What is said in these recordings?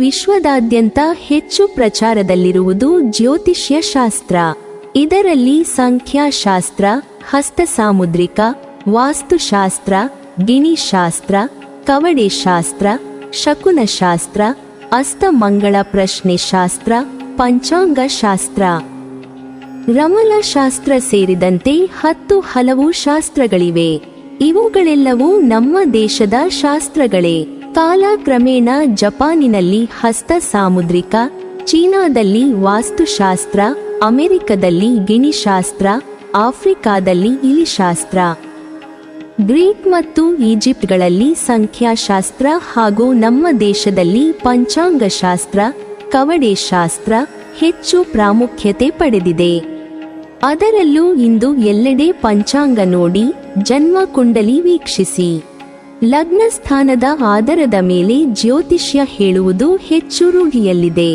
ವಿಶ್ವದಾದ್ಯಂತ ಹೆಚ್ಚು ಪ್ರಚಾರದಲ್ಲಿರುವುದು ಜ್ಯೋತಿಷ್ಯ ಶಾಸ್ತ್ರ. ಇದರಲ್ಲಿ ಸಂಖ್ಯಾಶಾಸ್ತ್ರ, ಹಸ್ತಸಾಮುದ್ರಿಕ, ವಾಸ್ತುಶಾಸ್ತ್ರ, ಗಿಣಿಶಾಸ್ತ್ರ, ಕವಡೆಶಾಸ್ತ್ರ, ಶಕುನಶಾಸ್ತ್ರ, ಅಸ್ತಮಂಗಳ ಪ್ರಶ್ನೆ ಶಾಸ್ತ್ರ, ಪಂಚಾಂಗ ಶಾಸ್ತ್ರ, ರಮಲಶಾಸ್ತ್ರ ಸೇರಿದಂತೆ 10 ಹಲವು ಶಾಸ್ತ್ರಗಳಿವೆ. ಇವುಗಳೆಲ್ಲವೂ ನಮ್ಮ ದೇಶದ ಶಾಸ್ತ್ರಗಳೇ. ಕಾಲಕ್ರಮೇಣ ಜಪಾನಿನಲ್ಲಿ ಹಸ್ತ ಸಾಮುದ್ರಿಕ, ಚೀನಾದಲ್ಲಿ ವಾಸ್ತುಶಾಸ್ತ್ರ, ಅಮೆರಿಕದಲ್ಲಿ ಗಿಣಿಶಾಸ್ತ್ರ, ಆಫ್ರಿಕಾದಲ್ಲಿ ಇಲಿಶಾಸ್ತ್ರ, ಗ್ರೀಕ್ ಮತ್ತು ಈಜಿಪ್ಟ್ಗಳಲ್ಲಿ ಸಂಖ್ಯಾಶಾಸ್ತ್ರ ಹಾಗೂ ನಮ್ಮ ದೇಶದಲ್ಲಿ ಪಂಚಾಂಗಶಾಸ್ತ್ರ, ಕವಡೆಶಾಸ್ತ್ರ ಹೆಚ್ಚು ಪ್ರಾಮುಖ್ಯತೆ ಪಡೆದಿದೆ. ಅದರಲ್ಲೂ ಇಂದು ಎಲ್ಲೆಡೆ ಪಂಚಾಂಗ ನೋಡಿ, ಜನ್ಮ ಕುಂಡಲಿ ವೀಕ್ಷಿಸಿ, ಲಗ್ನ ಸ್ಥಾನದ ಆಧಾರದ ಮೇಲೆ ಜ್ಯೋತಿಷ್ಯ ಹೇಳುವುದು ಹೆಚ್ಚು ರೂಢಿಯಲ್ಲಿದೆ.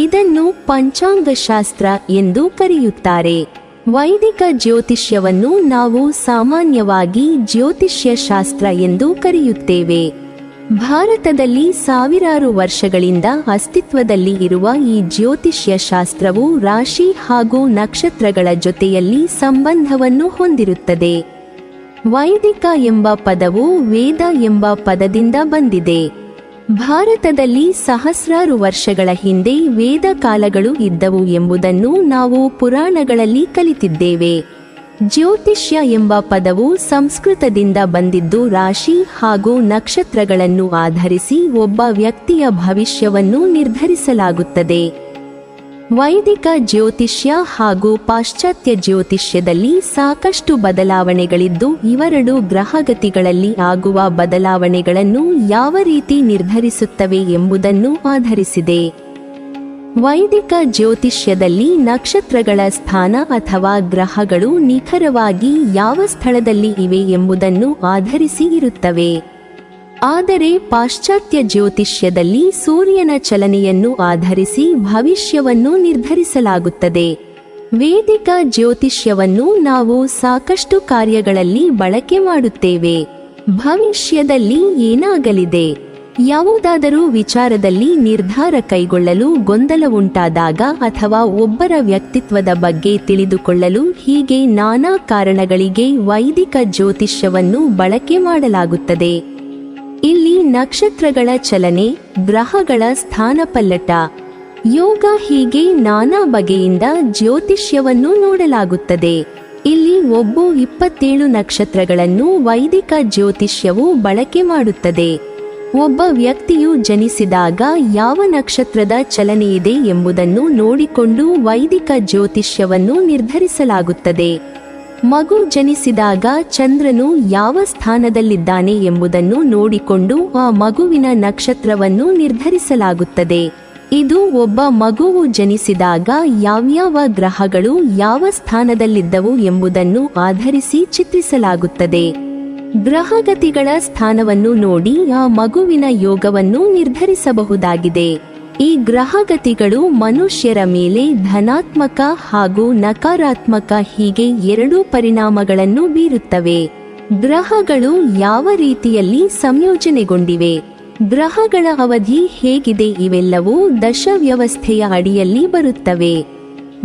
ಇದನ್ನು ಪಂಚಾಂಗಶಾಸ್ತ್ರ ಎಂದು ಕರೆಯುತ್ತಾರೆ. ವೈದಿಕ ಜ್ಯೋತಿಷ್ಯವನ್ನು ನಾವು ಸಾಮಾನ್ಯವಾಗಿ ಜ್ಯೋತಿಷ್ಯ ಶಾಸ್ತ್ರ ಎಂದು ಕರೆಯುತ್ತೇವೆ. ಭಾರತದಲ್ಲಿ ಸಾವಿರಾರು ವರ್ಷಗಳಿಂದ ಅಸ್ತಿತ್ವದಲ್ಲಿ ಇರುವ ಈ ಜ್ಯೋತಿಷ್ಯ ಶಾಸ್ತ್ರವು ರಾಶಿ ಹಾಗೂ ನಕ್ಷತ್ರಗಳ ಜೊತೆಯಲ್ಲಿ ಸಂಬಂಧವನ್ನು ಹೊಂದಿರುತ್ತದೆ. ವೈದಿಕ ಎಂಬ ಪದವು ವೇದ ಎಂಬ ಪದದಿಂದ ಬಂದಿದೆ. ಭಾರತದಲ್ಲಿ ಸಹಸ್ರಾರು ವರ್ಷಗಳ ಹಿಂದೆ ವೇದ ಕಾಲಗಳು ಇದ್ದವು ಎಂಬುದನ್ನು ನಾವು ಪುರಾಣಗಳಲ್ಲಿ ಕಲಿತಿದ್ದೇವೆ. ಜ್ಯೋತಿಷ್ಯ ಎಂಬ ಪದವು ಸಂಸ್ಕೃತದಿಂದ ಬಂದಿದ್ದು ರಾಶಿ ಹಾಗೂ ನಕ್ಷತ್ರಗಳನ್ನು ಆಧರಿಸಿ ಒಬ್ಬ ವ್ಯಕ್ತಿಯ ಭವಿಷ್ಯವನ್ನು ನಿರ್ಧರಿಸಲಾಗುತ್ತದೆ. ವೈದಿಕ ಜ್ಯೋತಿಷ್ಯ ಹಾಗೂ ಪಾಶ್ಚಾತ್ಯ ಜ್ಯೋತಿಷ್ಯದಲ್ಲಿ ಸಾಕಷ್ಟು ಬದಲಾವಣೆಗಳಿದ್ದು ಇವೆರಡು ಗ್ರಹಗತಿಗಳಲ್ಲಿ ಆಗುವ ಬದಲಾವಣೆಗಳನ್ನು ಯಾವ ರೀತಿ ನಿರ್ಧರಿಸುತ್ತವೆ ಎಂಬುದನ್ನು ಆಧರಿಸಿದೆ. ವೈದಿಕ ಜ್ಯೋತಿಷ್ಯದಲ್ಲಿ ನಕ್ಷತ್ರಗಳ ಸ್ಥಾನ ಅಥವಾ ಗ್ರಹಗಳು ನಿಖರವಾಗಿ ಯಾವ ಸ್ಥಳದಲ್ಲಿ ಇವೆ ಎಂಬುದನ್ನು ಆಧರಿಸಿ ಇರುತ್ತವೆ. ಆದರೆ ಪಾಶ್ಚಾತ್ಯ ಜ್ಯೋತಿಷ್ಯದಲ್ಲಿ ಸೂರ್ಯನ ಚಲನೆಯನ್ನು ಆಧರಿಸಿ ಭವಿಷ್ಯವನ್ನು ನಿರ್ಧರಿಸಲಾಗುತ್ತದೆ. ವೇದಿಕ ಜ್ಯೋತಿಷ್ಯವನ್ನು ನಾವು ಸಾಕಷ್ಟು ಕಾರ್ಯಗಳಲ್ಲಿ ಬಳಕೆ ಮಾಡುತ್ತೇವೆ. ಭವಿಷ್ಯದಲ್ಲಿ ಏನಾಗಲಿದೆ, ಯಾವುದಾದರೂ ವಿಚಾರದಲ್ಲಿ ನಿರ್ಧಾರ ಕೈಗೊಳ್ಳಲು ಗೊಂದಲವುಂಟಾದಾಗ ಅಥವಾ ಒಬ್ಬರ ವ್ಯಕ್ತಿತ್ವದ ಬಗ್ಗೆ ತಿಳಿದುಕೊಳ್ಳಲು ಹೀಗೆ ನಾನಾ ಕಾರಣಗಳಿಗೆ ವೈದಿಕ ಜ್ಯೋತಿಷ್ಯವನ್ನು ಬಳಕೆ ಮಾಡಲಾಗುತ್ತದೆ. ಇಲ್ಲಿ ನಕ್ಷತ್ರಗಳ ಚಲನೆ, ಗ್ರಹಗಳ ಸ್ಥಾನಪಲ್ಲಟ, ಯೋಗ ಹೀಗೆ ನಾನಾ ಬಗೆಯಿಂದ ಜ್ಯೋತಿಷ್ಯವನ್ನು ನೋಡಲಾಗುತ್ತದೆ. ಇಲ್ಲಿ 27 ನಕ್ಷತ್ರಗಳನ್ನು ವೈದಿಕ ಜ್ಯೋತಿಷ್ಯವು ಬಳಕೆ ಮಾಡುತ್ತದೆ. ಒಬ್ಬ ವ್ಯಕ್ತಿಯು ಜನಿಸಿದಾಗ ಯಾವ ನಕ್ಷತ್ರದ ಚಲನೆಯಿದೆ ಎಂಬುದನ್ನು ನೋಡಿಕೊಂಡು ವೈದಿಕ ಜ್ಯೋತಿಷ್ಯವನ್ನು ನಿರ್ಧರಿಸಲಾಗುತ್ತದೆ. ಮಗು ಜನಿಸಿದಾಗ ಚಂದ್ರನು ಯಾವ ಸ್ಥಾನದಲ್ಲಿದ್ದಾನೆ ಎಂಬುದನ್ನು ನೋಡಿಕೊಂಡು ಆ ಮಗುವಿನ ನಕ್ಷತ್ರವನ್ನು ನಿರ್ಧರಿಸಲಾಗುತ್ತದೆ. ಇದು ಒಬ್ಬ ಮಗುವು ಜನಿಸಿದಾಗ ಯಾವ್ಯಾವ ಗ್ರಹಗಳು ಯಾವ ಸ್ಥಾನದಲ್ಲಿದ್ದವು ಎಂಬುದನ್ನು ಆಧರಿಸಿ ಚಿತ್ರಿಸಲಾಗುತ್ತದೆ. ಗ್ರಹಗತಿಗಳ ಸ್ಥಾನವನ್ನು ನೋಡಿ ಆ ಮಗುವಿನ ಯೋಗವನ್ನು ನಿರ್ಧರಿಸಬಹುದಾಗಿದೆ. ಈ ಗ್ರಹಗತಿಗಳು ಮನುಷ್ಯರ ಮೇಲೆ ಧನಾತ್ಮಕ ಹಾಗೂ ನಕಾರಾತ್ಮಕ ಹೀಗೆ 2 ಪರಿಣಾಮಗಳನ್ನು ಬೀರುತ್ತವೆ. ಗ್ರಹಗಳು ಯಾವ ರೀತಿಯಲ್ಲಿ ಸಂಯೋಜನೆಗೊಂಡಿವೆ, ಗ್ರಹಗಳ ಅವಧಿ ಹೇಗಿದೆ ಇವೆಲ್ಲವೂ ದಶ ವ್ಯವಸ್ಥೆಯ ಅಡಿಯಲ್ಲಿ ಬರುತ್ತವೆ.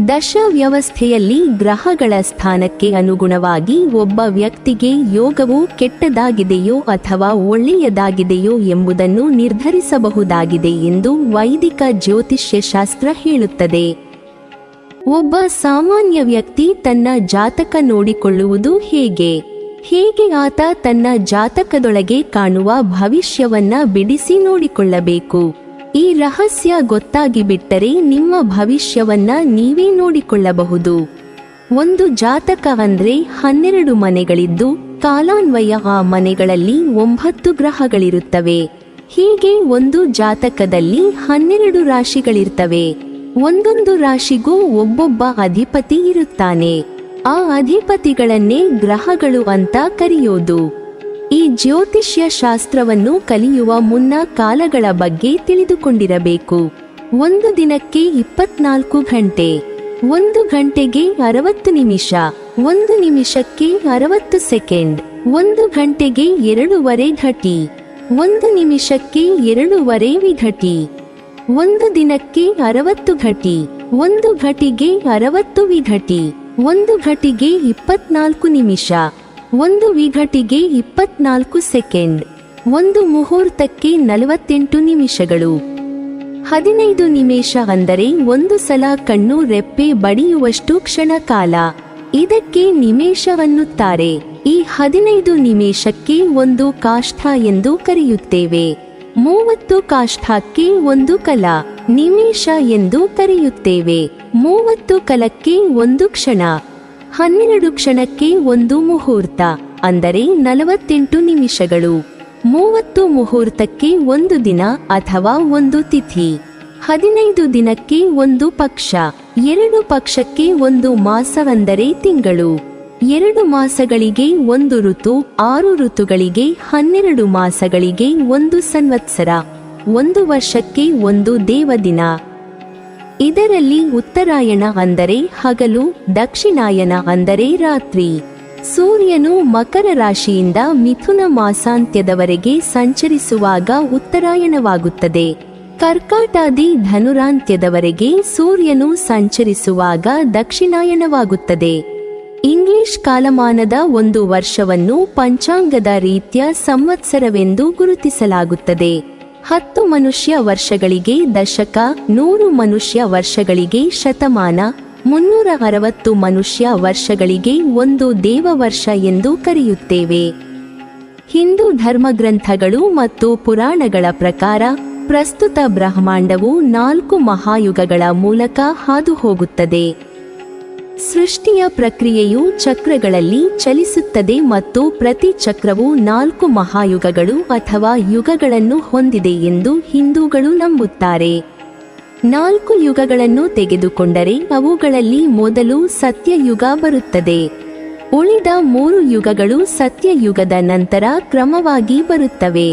ದಶ ವ್ಯವಸ್ಥೆಯಲ್ಲಿ ಗ್ರಹಗಳ ಸ್ಥಾನಕ್ಕೆ ಅನುಗುಣವಾಗಿ ಒಬ್ಬ ವ್ಯಕ್ತಿಗೆ ಯೋಗವು ಕೆಟ್ಟದಾಗಿದೆಯೋ ಅಥವಾ ಒಳ್ಳೆಯದಾಗಿದೆಯೋ ಎಂಬುದನ್ನು ನಿರ್ಧರಿಸಬಹುದಾಗಿದೆ ಎಂದು ವೈದಿಕ ಜ್ಯೋತಿಷ್ಯ ಶಾಸ್ತ್ರ ಹೇಳುತ್ತದೆ. ಒಬ್ಬ ಸಾಮಾನ್ಯ ವ್ಯಕ್ತಿ ತನ್ನ ಜಾತಕ ನೋಡಿಕೊಳ್ಳುವುದು ಹೇಗೆ ಆತ ತನ್ನ ಜಾತಕದೊಳಗೆ ಕಾಣುವ ಭವಿಷ್ಯವನ್ನ ಬಿಡಿಸಿ ನೋಡಿಕೊಳ್ಳಬೇಕು. ಈ ರಹಸ್ಯ ಗೊತ್ತಾಗಿಬಿಟ್ಟರೆ ನಿಮ್ಮ ಭವಿಷ್ಯವನ್ನ ನೀವೇ ನೋಡಿಕೊಳ್ಳಬಹುದು. ಒಂದು ಜಾತಕ ಅಂದ್ರೆ 12 ಮನೆಗಳಿದ್ದು ಕಾಲಾನ್ವಯ ಆ ಮನೆಗಳಲ್ಲಿ 9 ಗ್ರಹಗಳಿರುತ್ತವೆ. ಹೀಗೆ ಒಂದು ಜಾತಕದಲ್ಲಿ 12 ರಾಶಿಗಳಿರ್ತವೆ. ಒಂದೊಂದು ರಾಶಿಗೂ ಒಬ್ಬೊಬ್ಬ ಅಧಿಪತಿ ಇರುತ್ತಾನೆ. ಆ ಅಧಿಪತಿಗಳನ್ನೇ ಗ್ರಹಗಳು ಅಂತ ಕರೆಯೋದು. ಈ ಜ್ಯೋತಿಷ್ಯ ಶಾಸ್ತ್ರವನ್ನು ಕಲಿಯುವ ಮುನ್ನ ಕಾಲಗಳ ಬಗ್ಗೆ ತಿಳಿದುಕೊಂಡಿರಬೇಕು. ಒಂದು ದಿನಕ್ಕೆ 24 ಗಂಟೆ, 1 ಗಂಟೆಗೆ 60 ನಿಮಿಷ, 1 ನಿಮಿಷಕ್ಕೆ 60 ಸೆಕೆಂಡ್, 1 ಗಂಟೆಗೆ 2.5 ಘಟಿ, 1 ನಿಮಿಷಕ್ಕೆ 2.5 ವಿಘಟಿ. ಒಂದು ದಿನಕ್ಕೆ 60 ಘಟಿ, ಒಂದು ಘಟಿಗೆ 60 ವಿಘಟಿ, ಒಂದು ಘಟಿಗೆ 24 ನಿಮಿಷ, ಒಂದು ವಿಘಟಿಗೆ 24 ಸೆಕೆಂಡ್, ಒಂದು ಮುಹೂರ್ತಕ್ಕೆ 48 ನಿಮಿಷಗಳು. 15 ನಿಮಿಷ ಅಂದರೆ ಒಂದು ಸಲ ಕಣ್ಣು ರೆಪ್ಪೆ ಬಡಿಯುವಷ್ಟು ಕ್ಷಣಕಾಲ. ಇದಕ್ಕೆ ನಿಮೇಷ ಅನ್ನುತ್ತಾರೆ. ಈ 15 ನಿಮಿಷಕ್ಕೆ ಒಂದು ಕಾಷ್ಠ ಎಂದು ಕರೆಯುತ್ತೇವೆ. 30 ಕಾಷ್ಠಕ್ಕೆ ಒಂದು ಕಲ, ನಿಮಿಷ ಎಂದು ಕರೆಯುತ್ತೇವೆ. 30 ಕಲಕ್ಕೆ ಒಂದು ಕ್ಷಣ, 12 ಕ್ಷಣಕ್ಕೆ ಒಂದು ಮುಹೂರ್ತ ಅಂದರೆ 48 ನಿಮಿಷಗಳು. 30 ಮುಹೂರ್ತಕ್ಕೆ ಒಂದು ದಿನ ಅಥವಾ ಒಂದು ತಿಥಿ. 15 ದಿನಕ್ಕೆ ಒಂದು ಪಕ್ಷ, 2 ಪಕ್ಷಕ್ಕೆ ಒಂದು ಮಾಸ ಅಂದರೆ ತಿಂಗಳು, 2 ಮಾಸಗಳಿಗೆ ಒಂದು ಋತು, 6 ಋತುಗಳಿಗೆ 12 ಮಾಸಗಳಿಗೆ ಒಂದು ಸಂವತ್ಸರ, ಒಂದು ವರ್ಷಕ್ಕೆ ಒಂದು ದೇವದಿನ. ಇದರಲ್ಲಿ ಉತ್ತರಾಯಣ ಅಂದರೆ ಹಗಲು, ದಕ್ಷಿಣಾಯನ ಅಂದರೆ ರಾತ್ರಿ. ಸೂರ್ಯನು ಮಕರ ರಾಶಿಯಿಂದ ಮಿಥುನ ಮಾಸಾಂತ್ಯದವರೆಗೆ ಸಂಚರಿಸುವಾಗ ಉತ್ತರಾಯಣವಾಗುತ್ತದೆ. ಕರ್ಕಾಟಾದಿ ಧನುರಾಂತ್ಯದವರೆಗೆ ಸೂರ್ಯನು ಸಂಚರಿಸುವಾಗ ದಕ್ಷಿಣಾಯನವಾಗುತ್ತದೆ. ಇಂಗ್ಲಿಷ್ ಕಾಲಮಾನದ ಒಂದು ವರ್ಷವನ್ನು ಪಂಚಾಂಗದ ರೀತ್ಯ ಸಂವತ್ಸರವೆಂದು ಗುರುತಿಸಲಾಗುತ್ತದೆ. 10 ಮನುಷ್ಯ ವರ್ಷಗಳಿಗೆ ದಶಕ, 100 ಮನುಷ್ಯ ವರ್ಷಗಳಿಗೆ ಶತಮಾನ, 360 ಮನುಷ್ಯ ವರ್ಷಗಳಿಗೆ ಒಂದು ದೇವವರ್ಷ ಎಂದು ಕರೆಯುತ್ತೇವೆ. ಹಿಂದೂ ಧರ್ಮಗ್ರಂಥಗಳು ಮತ್ತು ಪುರಾಣಗಳ ಪ್ರಕಾರ ಪ್ರಸ್ತುತ ಬ್ರಹ್ಮಾಂಡವು 4 ಮಹಾಯುಗಗಳ ಮೂಲಕ ಹಾದು ಹೋಗುತ್ತದೆ. ಸೃಷ್ಟಿಯ ಪ್ರಕ್ರಿಯೆಯು ಚಕ್ರಗಳಲ್ಲಿ ಚಲಿಸುತ್ತದೆ ಮತ್ತು ಪ್ರತಿ ಚಕ್ರವು 4 ಮಹಾಯುಗಗಳು ಅಥವಾ ಯುಗಗಳನ್ನು ಹೊಂದಿದೆ ಎಂದು ಹಿಂದೂಗಳು ನಂಬುತ್ತಾರೆ. 4 ಯುಗಗಳನ್ನು ತೆಗೆದುಕೊಂಡರೆ ಅವುಗಳಲ್ಲಿ ಮೊದಲು ಸತ್ಯಯುಗ ಬರುತ್ತದೆ. ಉಳಿದ 3 ಯುಗಗಳು ಸತ್ಯಯುಗದ ನಂತರ ಕ್ರಮವಾಗಿ ಬರುತ್ತವೆ.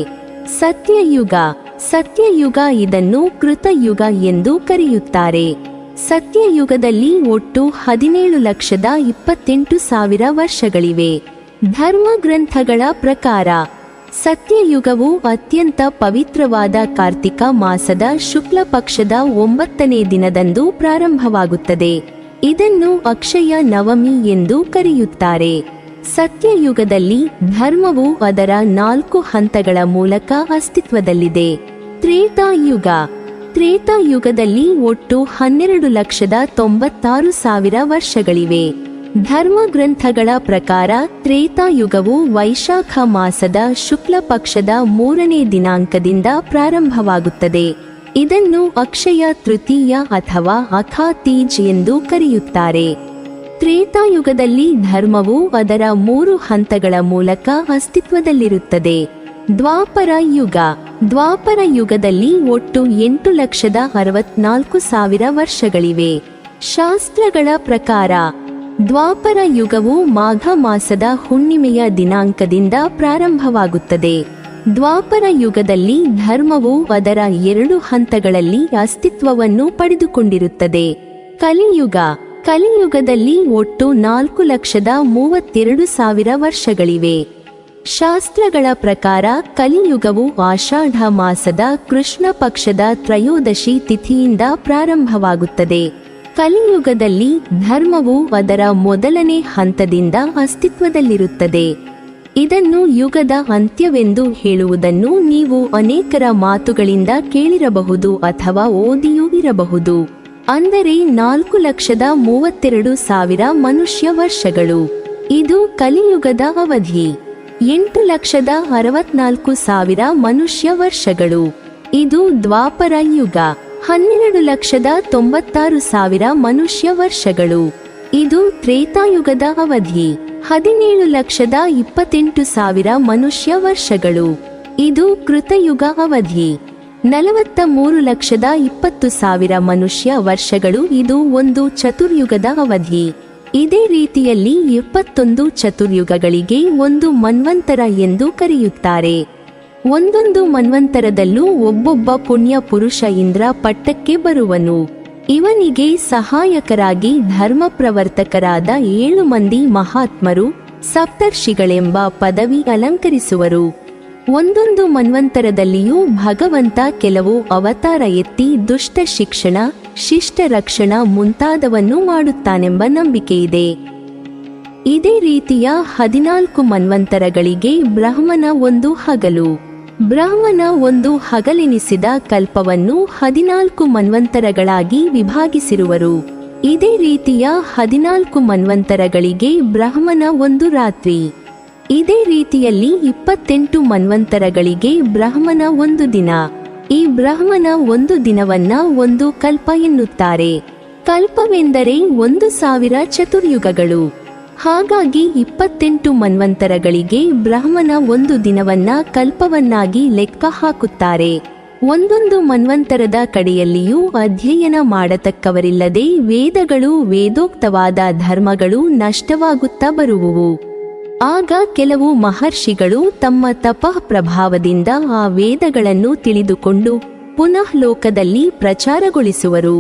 ಸತ್ಯಯುಗ ಇದನ್ನು ಕೃತಯುಗ ಎಂದು ಕರೆಯುತ್ತಾರೆ. ಸತ್ಯಯುಗದಲ್ಲಿ ಒಟ್ಟು 17,28,000 ವರ್ಷಗಳಿವೆ. ಧರ್ಮಗ್ರಂಥಗಳ ಪ್ರಕಾರ ಸತ್ಯಯುಗವು ಅತ್ಯಂತ ಪವಿತ್ರವಾದ ಕಾರ್ತಿಕ ಮಾಸದ ಶುಕ್ಲ ಪಕ್ಷದ 9ನೇ ದಿನದಂದು ಪ್ರಾರಂಭವಾಗುತ್ತದೆ. ಇದನ್ನು ಅಕ್ಷಯ ನವಮಿ ಎಂದು ಕರೆಯುತ್ತಾರೆ. ಸತ್ಯಯುಗದಲ್ಲಿ ಧರ್ಮವು ಅದರ 4 ಹಂತಗಳ ಮೂಲಕ ಅಸ್ತಿತ್ವದಲ್ಲಿದೆ. ತ್ರೇತಾಯುಗದಲ್ಲಿ ಒಟ್ಟು 12,96,000 ವರ್ಷಗಳಿವೆ. ಧರ್ಮಗ್ರಂಥಗಳ ಪ್ರಕಾರ ತ್ರೇತಾಯುಗವು ವೈಶಾಖ ಮಾಸದ ಶುಕ್ಲ ಪಕ್ಷದ 3ನೇ ದಿನಾಂಕದಿಂದ ಪ್ರಾರಂಭವಾಗುತ್ತದೆ. ಇದನ್ನು ಅಕ್ಷಯ ತೃತೀಯ ಅಥವಾ ಅಖಾ ತೀಜ್ ಎಂದು ಕರೆಯುತ್ತಾರೆ. ತ್ರೇತಾಯುಗದಲ್ಲಿ ಧರ್ಮವು ಅದರ 3 ಹಂತಗಳ ಮೂಲಕ ಅಸ್ತಿತ್ವದಲ್ಲಿರುತ್ತದೆ. ದ್ವಾಪರ ಯುಗದಲ್ಲಿ ಒಟ್ಟು 8,64,000 ವರ್ಷಗಳಿವೆ. ಶಾಸ್ತ್ರಗಳ ಪ್ರಕಾರ ದ್ವಾಪರ ಯುಗವು ಮಾಘ ಮಾಸದ ಹುಣ್ಣಿಮೆಯ ದಿನಾಂಕದಿಂದ ಪ್ರಾರಂಭವಾಗುತ್ತದೆ. ದ್ವಾಪರ ಯುಗದಲ್ಲಿ ಧರ್ಮವು ಅದರ 2 ಹಂತಗಳಲ್ಲಿ ಅಸ್ತಿತ್ವವನ್ನು ಪಡೆದುಕೊಂಡಿರುತ್ತದೆ. ಕಲಿಯುಗದಲ್ಲಿ ಒಟ್ಟು 4,32,000 ವರ್ಷಗಳಿವೆ. ಶಾಸ್ತ್ರಗಳ ಪ್ರಕಾರ ಕಲಿಯುಗವು ಆಷಾಢ ಮಾಸದ ಕೃಷ್ಣ ಪಕ್ಷದ ತ್ರಯೋದಶಿ ತಿಥಿಯಿಂದ ಪ್ರಾರಂಭವಾಗುತ್ತದೆ. ಕಲಿಯುಗದಲ್ಲಿ ಧರ್ಮವು ಅದರ ಮೊದಲನೇ ಹಂತದಿಂದ ಅಸ್ತಿತ್ವದಲ್ಲಿರುತ್ತದೆ. ಇದನ್ನು ಯುಗದ ಅಂತ್ಯವೆಂದು ಹೇಳುವುದನ್ನು ನೀವು ಅನೇಕರ ಮಾತುಗಳಿಂದ ಕೇಳಿರಬಹುದು ಅಥವಾ ಓದಿಯೂ ಇರಬಹುದು. ಅಂದರೆ 4,32,000 ಮನುಷ್ಯ ವರ್ಷಗಳು. ಇದು ಕಲಿಯುಗದ ಅವಧಿ. 8,64,000 ಮನುಷ್ಯ ವರ್ಷಗಳು. ಇದು ದ್ವಾಪರ ಯುಗ. 12,96,000 ಮನುಷ್ಯ ವರ್ಷಗಳು. ಇದು ತ್ರೇತಾಯುಗದ ಅವಧಿ. 17,28,000 ಮನುಷ್ಯ ವರ್ಷಗಳು. ಇದು ಕೃತಯುಗ ಅವಧಿ. 43,20,000 ಮನುಷ್ಯ ವರ್ಷಗಳು. ಇದು ಒಂದು ಚತುರ್ಯುಗದ ಅವಧಿ. ಇದೇ ರೀತಿಯಲ್ಲಿ 71 ಚತುರ್ಯುಗಗಳಿಗೆ ಒಂದು ಮನ್ವಂತರ ಎಂದು ಕರೆಯುತ್ತಾರೆ. ಒಂದೊಂದು ಮನ್ವಂತರದಲ್ಲೂ ಒಬ್ಬೊಬ್ಬ ಪುಣ್ಯ ಪುರುಷ ಇಂದ್ರ ಪಟ್ಟಕ್ಕೆ ಬರುವನು. ಇವನಿಗೆ ಸಹಾಯಕರಾಗಿ ಧರ್ಮ ಪ್ರವರ್ತಕರಾದ 7 ಮಂದಿ ಮಹಾತ್ಮರು ಸಪ್ತರ್ಷಿಗಳೆಂಬ ಪದವಿ ಅಲಂಕರಿಸುವರು. ಒಂದೊಂದು ಮನ್ವಂತರದಲ್ಲಿಯೂ ಭಗವಂತ ಕೆಲವು ಅವತಾರ ಎತ್ತಿ ದುಷ್ಟ ಶಿಕ್ಷಣ, ಶಿಷ್ಟ ರಕ್ಷಣ ಮುಂತಾದವನ್ನು ಮಾಡುತ್ತಾನೆಂಬ ನಂಬಿಕೆಯಿದೆ. ಇದೇ ರೀತಿಯ 14 ಮನ್ವಂತರಗಳಿಗೆ ಬ್ರಹ್ಮನ ಒಂದು ಹಗಲು. ಬ್ರಹ್ಮನ ಒಂದು ಹಗಲೆನಿಸಿದ ಕಲ್ಪವನ್ನು 14 ಮನ್ವಂತರಗಳಾಗಿ ವಿಭಾಗಿಸಿರುವರು. ಇದೇ ರೀತಿಯ 14 ಮನ್ವಂತರಗಳಿಗೆ ಬ್ರಹ್ಮನ ಒಂದು ರಾತ್ರಿ. ಇದೇ ರೀತಿಯಲ್ಲಿ 28 ಮನ್ವಂತರಗಳಿಗೆ ಬ್ರಹ್ಮನ ಒಂದು ದಿನ. ಈ ಬ್ರಹ್ಮನ ಒಂದು ದಿನವನ್ನ ಒಂದು ಕಲ್ಪ ಎನ್ನುತ್ತಾರೆ. ಕಲ್ಪವೆಂದರೆ 1000 ಚತುರ್ಯುಗಗಳು. ಹಾಗಾಗಿ 28 ಮನ್ವಂತರಗಳಿಗೆ ಬ್ರಹ್ಮನ ಒಂದು ದಿನವನ್ನ ಕಲ್ಪವನ್ನಾಗಿ ಲೆಕ್ಕ ಹಾಕುತ್ತಾರೆ. ಒಂದೊಂದು ಮನ್ವಂತರದ ಕಡೆಯಲ್ಲಿಯೂ ಅಧ್ಯಯನ ಮಾಡತಕ್ಕವರಿಲ್ಲದೆ ವೇದಗಳು, ವೇದೋಕ್ತವಾದ ಧರ್ಮಗಳು ನಷ್ಟವಾಗುತ್ತಾ ಬರುವುವು. ಆಗ ಕೆಲವು ಮಹರ್ಷಿಗಳು ತಮ್ಮ ತಪಃ ಪ್ರಭಾವದಿಂದ ಆ ವೇದಗಳನ್ನು ತಿಳಿದುಕೊಂಡು ಪುನಃ ಲೋಕದಲ್ಲಿ ಪ್ರಚಾರಗೊಳಿಸುವರು.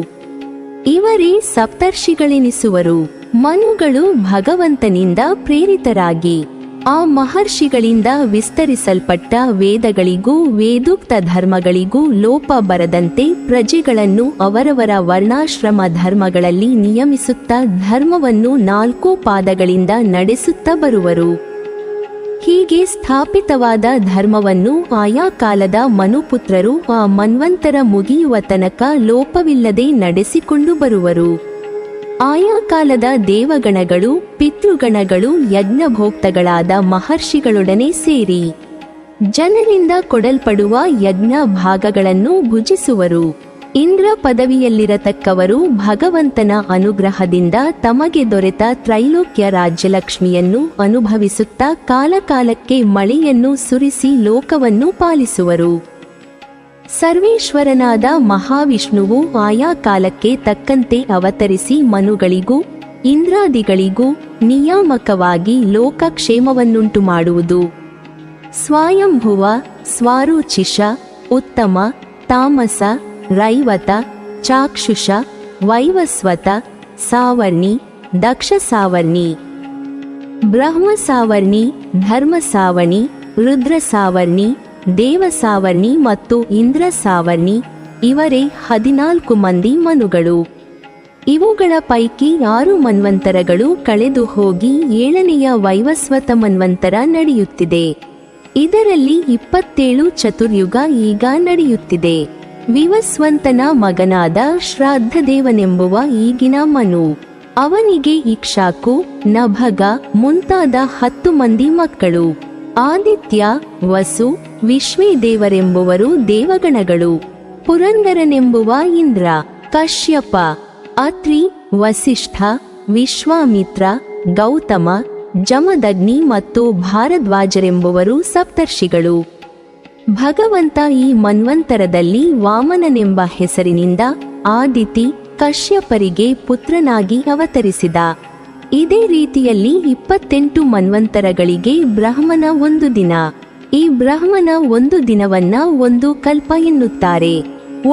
ಇವರೇ ಸಪ್ತರ್ಷಿಗಳೆನಿಸುವರು. ಮನುಗಳು ಭಗವಂತನಿಂದ ಪ್ರೇರಿತರಾಗಿ ಆ ಮಹರ್ಷಿಗಳಿಂದ ವಿಸ್ತರಿಸಲ್ಪಟ್ಟ ವೇದಗಳಿಗೂ ವೇದೋಕ್ತ ಧರ್ಮಗಳಿಗೂ ಲೋಪ ಬರದಂತೆ ಪ್ರಜೆಗಳನ್ನು ಅವರವರ ವರ್ಣಾಶ್ರಮ ಧರ್ಮಗಳಲ್ಲಿ ನಿಯಮಿಸುತ್ತಾ ಧರ್ಮವನ್ನು 4 ಪಾದಗಳಿಂದ ನಡೆಸುತ್ತಾ ಬರುವರು. ಹೀಗೆ ಸ್ಥಾಪಿತವಾದ ಧರ್ಮವನ್ನು ಆಯಾ ಕಾಲದ ಮನುಪುತ್ರರು ಆ ಮನ್ವಂತರ ಮುಗಿಯುವ ತನಕ ಲೋಪವಿಲ್ಲದೆ ನಡೆಸಿಕೊಂಡು ಬರುವರು. ಆಯಾ ಕಾಲದ ದೇವಗಣಗಳು, ಪಿತೃಗಣಗಳು ಯಜ್ಞಭೋಕ್ತಗಳಾದ ಮಹರ್ಷಿಗಳೊಡನೆ ಸೇರಿ ಜನರಿಂದ ಕೊಡಲ್ಪಡುವ ಯಜ್ಞ ಭಾಗಗಳನ್ನು ಭುಜಿಸುವರು. ಇಂದ್ರ ಪದವಿಯಲ್ಲಿರತಕ್ಕವರು ಭಗವಂತನ ಅನುಗ್ರಹದಿಂದ ತಮಗೆ ದೊರೆತ ತ್ರೈಲೋಕ್ಯ ರಾಜ್ಯಲಕ್ಷ್ಮಿಯನ್ನು ಅನುಭವಿಸುತ್ತಾ ಕಾಲಕಾಲಕ್ಕೆ ಮಳೆಯನ್ನು ಸುರಿಸಿ ಲೋಕವನ್ನು ಪಾಲಿಸುವರು. ಸರ್ವೇಶ್ವರನಾದ ಮಹಾವಿಷ್ಣುವು ಆಯಾ ಕಾಲಕ್ಕೆ ತಕ್ಕಂತೆ ಅವತರಿಸಿ ಮನುಗಳಿಗೂ ಇಂದ್ರಾದಿಗಳಿಗೂ ನಿಯಾಮಕವಾಗಿ ಲೋಕಕ್ಷೇಮವನ್ನುಂಟು ಮಾಡುವುದು. ಸ್ವಯಂಭುವ, ಸ್ವಾರೂಚಿಷ, ಉತ್ತಮ, ತಾಮಸ, ರೈವತ, ಚಾಕ್ಷುಷ, ವೈವಸ್ವತ, ಸಾವರ್ಣಿ, ದಕ್ಷ ಸಾವರ್ಣಿ, ಬ್ರಹ್ಮ ಸಾವರ್ಣಿ, ಧರ್ಮ ಸಾವರ್ಣಿ, ರುದ್ರ ಸಾವರ್ಣಿ, ದೇವ ಸಾವರ್ಣಿ ಮತ್ತು ಇಂದ್ರ ಸಾವರ್ಣಿ ಇವರೇ 14 ಮಂದಿ ಮನುಗಳು. ಇವುಗಳ ಪೈಕಿ 6 ಮನ್ವಂತರಗಳು ಕಳೆದು ಹೋಗಿ 7ನೆಯ ವೈವಸ್ವತ ಮನ್ವಂತರ ನಡೆಯುತ್ತಿದೆ. ಇದರಲ್ಲಿ 27 ಚತುರ್ಯುಗ ಈಗ ನಡೆಯುತ್ತಿದೆ. ವಿವಸ್ವಂತನ ಮಗನಾದ ಶ್ರಾದ್ದದೇವನೆಂಬುವ ಈಗಿನ ಮನು. ಅವನಿಗೆ ಇಕ್ಷಾಕು, ನಭಗ ಮುಂತಾದ 10 ಮಂದಿ ಮಕ್ಕಳು. ಆದಿತ್ಯ, ವಸು, ವಿಶ್ವೇದೇವರೆಂಬುವರು ದೇವಗಣಗಳು. ಪುರಂದರನೆಂಬುವ ಇಂದ್ರ, ಕಶ್ಯಪ, ಅತ್ರಿ, ವಸಿಷ್ಠ, ವಿಶ್ವಾಮಿತ್ರ, ಗೌತಮ, ಜಮದಗ್ನಿ ಮತ್ತು ಭಾರದ್ವಾಜರೆಂಬುವರು ಸಪ್ತರ್ಷಿಗಳು. ಭಗವಂತ ಈ ಮನ್ವಂತರದಲ್ಲಿ ವಾಮನನೆಂಬ ಹೆಸರಿನಿಂದ ಆದಿತಿ, ಕಶ್ಯಪರಿಗೆ ಪುತ್ರನಾಗಿ ಅವತರಿಸಿದ. ಇದೇ ರೀತಿಯಲ್ಲಿ 28 ಮನ್ವಂತರಗಳಿಗೆ ಬ್ರಹ್ಮನ ಒಂದು ದಿನ. ಈ ಬ್ರಹ್ಮನ ಒಂದು ದಿನವನ್ನ ಒಂದು ಕಲ್ಪ ಎನ್ನುತ್ತಾರೆ.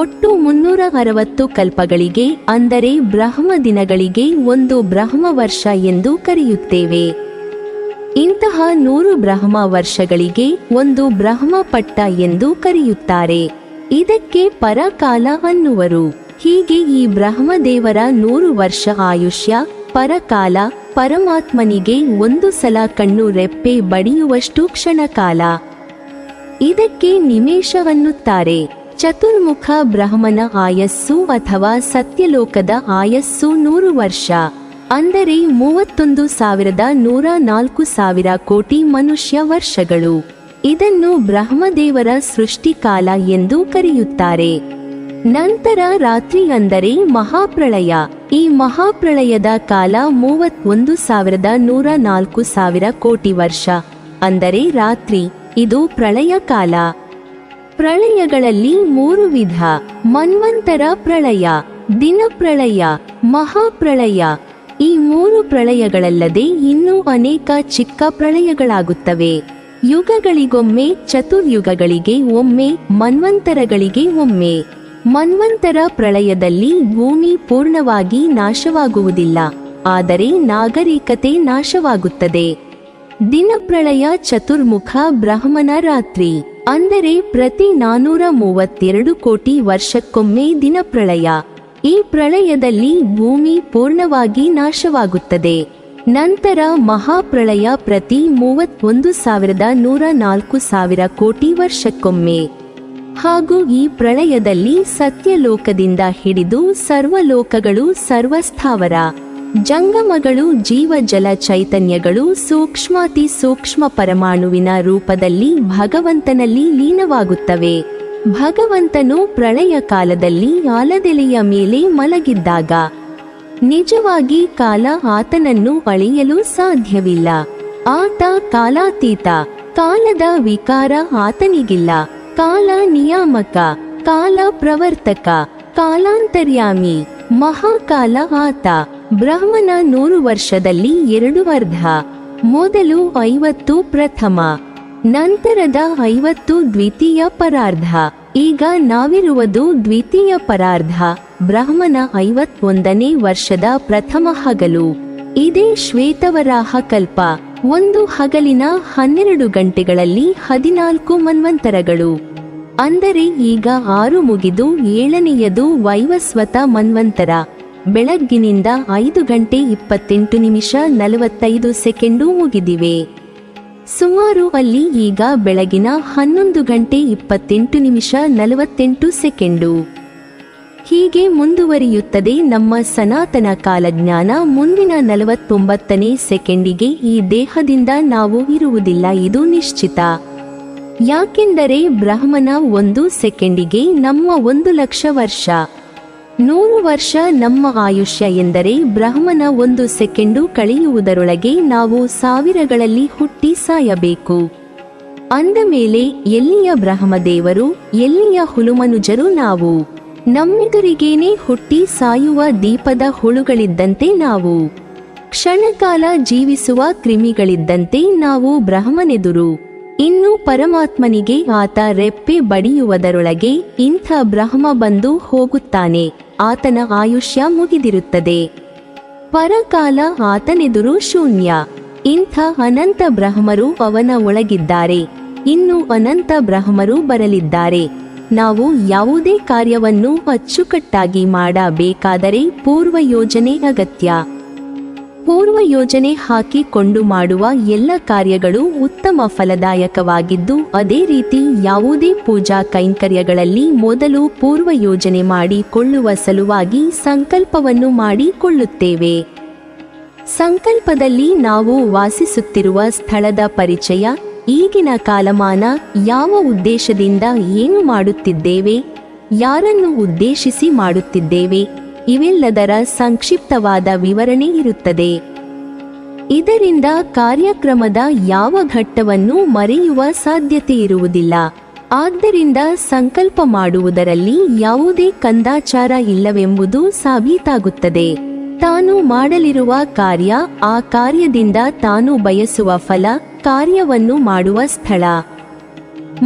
ಒಟ್ಟು 360 ಕಲ್ಪಗಳಿಗೆ ಅಂದರೆ ಬ್ರಹ್ಮ ದಿನಗಳಿಗೆ ಒಂದು ಬ್ರಹ್ಮ ವರ್ಷ ಎಂದು ಕರೆಯುತ್ತೇವೆ. ಇಂತಹ 100 ಬ್ರಹ್ಮ ವರ್ಷಗಳಿಗೆ ಒಂದು ಬ್ರಹ್ಮ ಪಟ್ಟ ಎಂದು ಕರೆಯುತ್ತಾರೆ. ಇದಕ್ಕೆ ಪರಕಾಲ ಅನ್ನುವರು. ಹೀಗೆ ಈ ಬ್ರಹ್ಮದೇವರ 100 ವರ್ಷ ಆಯುಷ್ಯ ಪರಕಾಲ, ಪರಮಾತ್ಮನಿಗೆ ಒಂದು ಸಲ ಕಣ್ಣು ರೆಪ್ಪೆ ಬಡಿಯುವಷ್ಟು ಕ್ಷಣಕಾಲ. ಇದಕ್ಕೆ ನಿಮೇಷ ಅನ್ನುತ್ತಾರೆ. ಚತುರ್ಮುಖ ಬ್ರಹ್ಮನ ಆಯಸ್ಸು ಅಥವಾ ಸತ್ಯಲೋಕದ ಆಯಸ್ಸು 100 ವರ್ಷ, ಅಂದರೆ 31,104,000 ಕೋಟಿ ಮನುಷ್ಯ ವರ್ಷಗಳು. ಇದನ್ನು ಬ್ರಹ್ಮದೇವರ ಸೃಷ್ಟಿಕಾಲ ಎಂದು ಕರೆಯುತ್ತಾರೆ. ನಂತರ ರಾತ್ರಿ ಅಂದರೆ ಮಹಾಪ್ರಳಯ. ಈ ಮಹಾಪ್ರಳಯದ ಕಾಲ 31,104,000 ಕೋಟಿ ವರ್ಷ, ಅಂದರೆ ರಾತ್ರಿ. ಇದು ಪ್ರಳಯ ಕಾಲ. ಪ್ರಳಯಗಳಲ್ಲಿ 3 ವಿಧ: ಮನ್ವಂತರ ಪ್ರಳಯ, ದಿನ ಪ್ರಳಯ, ಮಹಾಪ್ರಳಯ. ಈ 3 ಪ್ರಳಯಗಳಲ್ಲದೆ ಇನ್ನೂ ಅನೇಕ ಚಿಕ್ಕ ಪ್ರಳಯಗಳಾಗುತ್ತವೆ. ಯುಗಗಳಿಗೊಮ್ಮೆ, ಚತುರ್ಯುಗಗಳಿಗೆ ಒಮ್ಮೆ, ಮನ್ವಂತರಗಳಿಗೆ ಒಮ್ಮೆ. ಮನ್ವಂತರ ಪ್ರಳಯದಲ್ಲಿ ಭೂಮಿ ಪೂರ್ಣವಾಗಿ ನಾಶವಾಗುವುದಿಲ್ಲ, ಆದರೆ ನಾಗರಿಕತೆ ನಾಶವಾಗುತ್ತದೆ. ದಿನಪ್ರಳಯ ಚತುರ್ಮುಖ ಬ್ರಹ್ಮನ ರಾತ್ರಿ ಅಂದರೆ ಪ್ರತಿ 432 ಕೋಟಿ ವರ್ಷಕ್ಕೊಮ್ಮೆ ದಿನಪ್ರಳಯ. ಈ ಪ್ರಳಯದಲ್ಲಿ ಭೂಮಿ ಪೂರ್ಣವಾಗಿ ನಾಶವಾಗುತ್ತದೆ. ನಂತರ ಮಹಾಪ್ರಳಯ ಪ್ರತಿ 31,104,000 ಕೋಟಿ ವರ್ಷಕ್ಕೊಮ್ಮೆ. ಹಾಗೂ ಈ ಪ್ರಳಯದಲ್ಲಿ ಸತ್ಯಲೋಕದಿಂದ ಹಿಡಿದು ಸರ್ವಲೋಕಗಳು, ಸರ್ವಸ್ಥಾವರ ಜಂಗಮಗಳು, ಜೀವ ಜಲ ಚೈತನ್ಯಗಳು ಸೂಕ್ಷ್ಮಾತಿ ಸೂಕ್ಷ್ಮ ಪರಮಾಣುವಿನ ರೂಪದಲ್ಲಿ ಭಗವಂತನಲ್ಲಿ ಲೀನವಾಗುತ್ತವೆ. ಭಗವಂತನು ಪ್ರಳಯ ಕಾಲದಲ್ಲಿ ಆಲದೆಲೆಯ ಮೇಲೆ ಮಲಗಿದ್ದಾಗ ನಿಜವಾಗಿ ಕಾಲ ಆತನನ್ನು ಅಳೆಯಲು ಸಾಧ್ಯವಿಲ್ಲ. ಆತ ಕಾಲಾತೀತ, ಕಾಲದ ವಿಕಾರ ಆತನಿಗಿಲ್ಲ. ಕಾಲ ನಿಯಾಮಕ, ಕಾಲ ಪ್ರವರ್ತಕ, ಕಾಲಾಂತರ್ಯಾಮಿ, ಮಹಾಕಾಲ ಆತ. ಬ್ರಹ್ಮನ 100 ವರ್ಷದಲ್ಲಿ 2 ಅರ್ಧ. ಮೊದಲು 50 ಪ್ರಥಮ, ನಂತರದ 50 ದ್ವಿತೀಯ ಪರಾರ್ಧ. ಈಗ ನಾವಿರುವುದು ದ್ವಿತೀಯ ಪರಾರ್ಧ. ಬ್ರಹ್ಮನ 51ನೇ ವರ್ಷದ ಪ್ರಥಮ ಹಗಲು. ಇದೇ ಶ್ವೇತವರಾಹ ಕಲ್ಪ. ಒಂದು ಹಗಲಿನ 12 ಗಂಟೆಗಳಲ್ಲಿ 14 ಮನ್ವಂತರಗಳು. ಅಂದರೆ ಈಗ 6 ಮುಗಿದು 7ನೆಯದು ವೈವಸ್ವತ ಮನ್ವಂತರ. ಬೆಳಗ್ಗಿನಿಂದ 5 ಗಂಟೆ 28 ನಿಮಿಷ 45 ಸೆಕೆಂಡು ಮುಗಿದಿವೆ. ಸುಮಾರು ಅಲ್ಲಿ ಈಗ ಬೆಳಗಿನ 11 ಗಂಟೆ 28 ನಿಮಿಷ 48 ಸೆಕೆಂಡು. ಹೀಗೆ ಮುಂದುವರಿಯುತ್ತದೆ ನಮ್ಮ ಸನಾತನ ಕಾಲಜ್ಞಾನ. ಮುಂದಿನ 49ನೇ ಸೆಕೆಂಡಿಗೆ ಈ ದೇಹದಿಂದ ನಾವು ಇರುವುದಿಲ್ಲ, ಇದು ನಿಶ್ಚಿತ. ಯಾಕೆಂದರೆ ಬ್ರಹ್ಮನ 1 ಸೆಕೆಂಡಿಗೆ ನಮ್ಮ 1 ಲಕ್ಷ ವರ್ಷ. 100 ವರ್ಷ ನಮ್ಮ ಆಯುಷ್ಯ ಎಂದರೆ ಬ್ರಹ್ಮನ 1 ಸೆಕೆಂಡು ಕಳೆಯುವುದರೊಳಗೆ ನಾವು ಸಾವಿರಗಳಲ್ಲಿ ಹುಟ್ಟಿ ಸಾಯಬೇಕು. ಅಂದ ಮೇಲೆ ಎಲ್ಲಿಯ ಬ್ರಹ್ಮದೇವರು, ಎಲ್ಲಿಯ ಹುಲುಮನುಜರು ನಾವು? ನಮ್ಮೆದುರಿಗೇನೆ ಹುಟ್ಟಿ ಸಾಯುವ ದೀಪದ ಹುಳುಗಳಿದ್ದಂತೆ ನಾವು. ಕ್ಷಣಕಾಲ ಜೀವಿಸುವ ಕ್ರಿಮಿಗಳಿದ್ದಂತೆ ನಾವು ಬ್ರಹ್ಮನೆದುರು. ಇನ್ನು ಪರಮಾತ್ಮನಿಗೆ ಆತ ರೆಪ್ಪೆ ಬಡಿಯುವುದರೊಳಗೆ ಇಂಥ ಬ್ರಹ್ಮ ಬಂದು ಹೋಗುತ್ತಾನೆ. ಆತನ ಆಯುಷ್ಯ ಮುಗಿದಿರುತ್ತದೆ. ಪರಕಾಲ ಆತನೆದುರು ಶೂನ್ಯ. ಇಂಥ ಅನಂತ ಬ್ರಹ್ಮರು ಅವನ ಒಳಗಿದ್ದಾರೆ. ಇನ್ನು ಅನಂತ ಬ್ರಹ್ಮರು ಬರಲಿದ್ದಾರೆ. ನಾವು ಯಾವುದೇ ಕಾರ್ಯವನ್ನು ಅಚ್ಚುಕಟ್ಟಾಗಿ ಮಾಡಬೇಕಾದರೆ ಪೂರ್ವ ಯೋಜನೆ ಅಗತ್ಯ. ಪೂರ್ವ ಯೋಜನೆ ಹಾಕಿಕೊಂಡು ಮಾಡುವ ಎಲ್ಲ ಕಾರ್ಯಗಳು ಉತ್ತಮ ಫಲದಾಯಕವಾಗಿದ್ದು, ಅದೇ ರೀತಿ ಯಾವುದೇ ಪೂಜಾ ಕೈಂಕರ್ಯಗಳಲ್ಲಿ ಮೊದಲು ಪೂರ್ವ ಯೋಜನೆ ಮಾಡಿಕೊಳ್ಳುವ ಸಲುವಾಗಿ ಸಂಕಲ್ಪವನ್ನು ಮಾಡಿಕೊಳ್ಳುತ್ತೇವೆ. ಸಂಕಲ್ಪದಲ್ಲಿ ನಾವು ವಾಸಿಸುತ್ತಿರುವ ಸ್ಥಳದ ಪರಿಚಯ, ಈಗಿನ ಕಾಲಮಾನ, ಯಾವ ಉದ್ದೇಶದಿಂದ ಏನು ಮಾಡುತ್ತಿದ್ದೇವೆ, ಯಾರನ್ನು ಉದ್ದೇಶಿಸಿ ಮಾಡುತ್ತಿದ್ದೇವೆ, ಇವೆಲ್ಲದರ ಸಂಕ್ಷಿಪ್ತವಾದ ವಿವರಣೆ ಇರುತ್ತದೆ. ಇದರಿಂದ ಕಾರ್ಯಕ್ರಮದ ಯಾವ ಘಟ್ಟವನ್ನು ಮರೆಯುವ ಸಾಧ್ಯತೆ ಇರುವುದಿಲ್ಲ. ಆದ್ದರಿಂದ ಸಂಕಲ್ಪ ಮಾಡುವುದರಲ್ಲಿ ಯಾವುದೇ ಕಂದಾಚಾರ ಇಲ್ಲವೆಂಬುದು ಸಾಬೀತಾಗುತ್ತದೆ. ತಾನು ಮಾಡಲಿರುವ ಕಾರ್ಯ, ಆ ಕಾರ್ಯದಿಂದ ತಾನು ಬಯಸುವ ಫಲ, ಕಾರ್ಯವನ್ನು ಮಾಡುವ ಸ್ಥಳ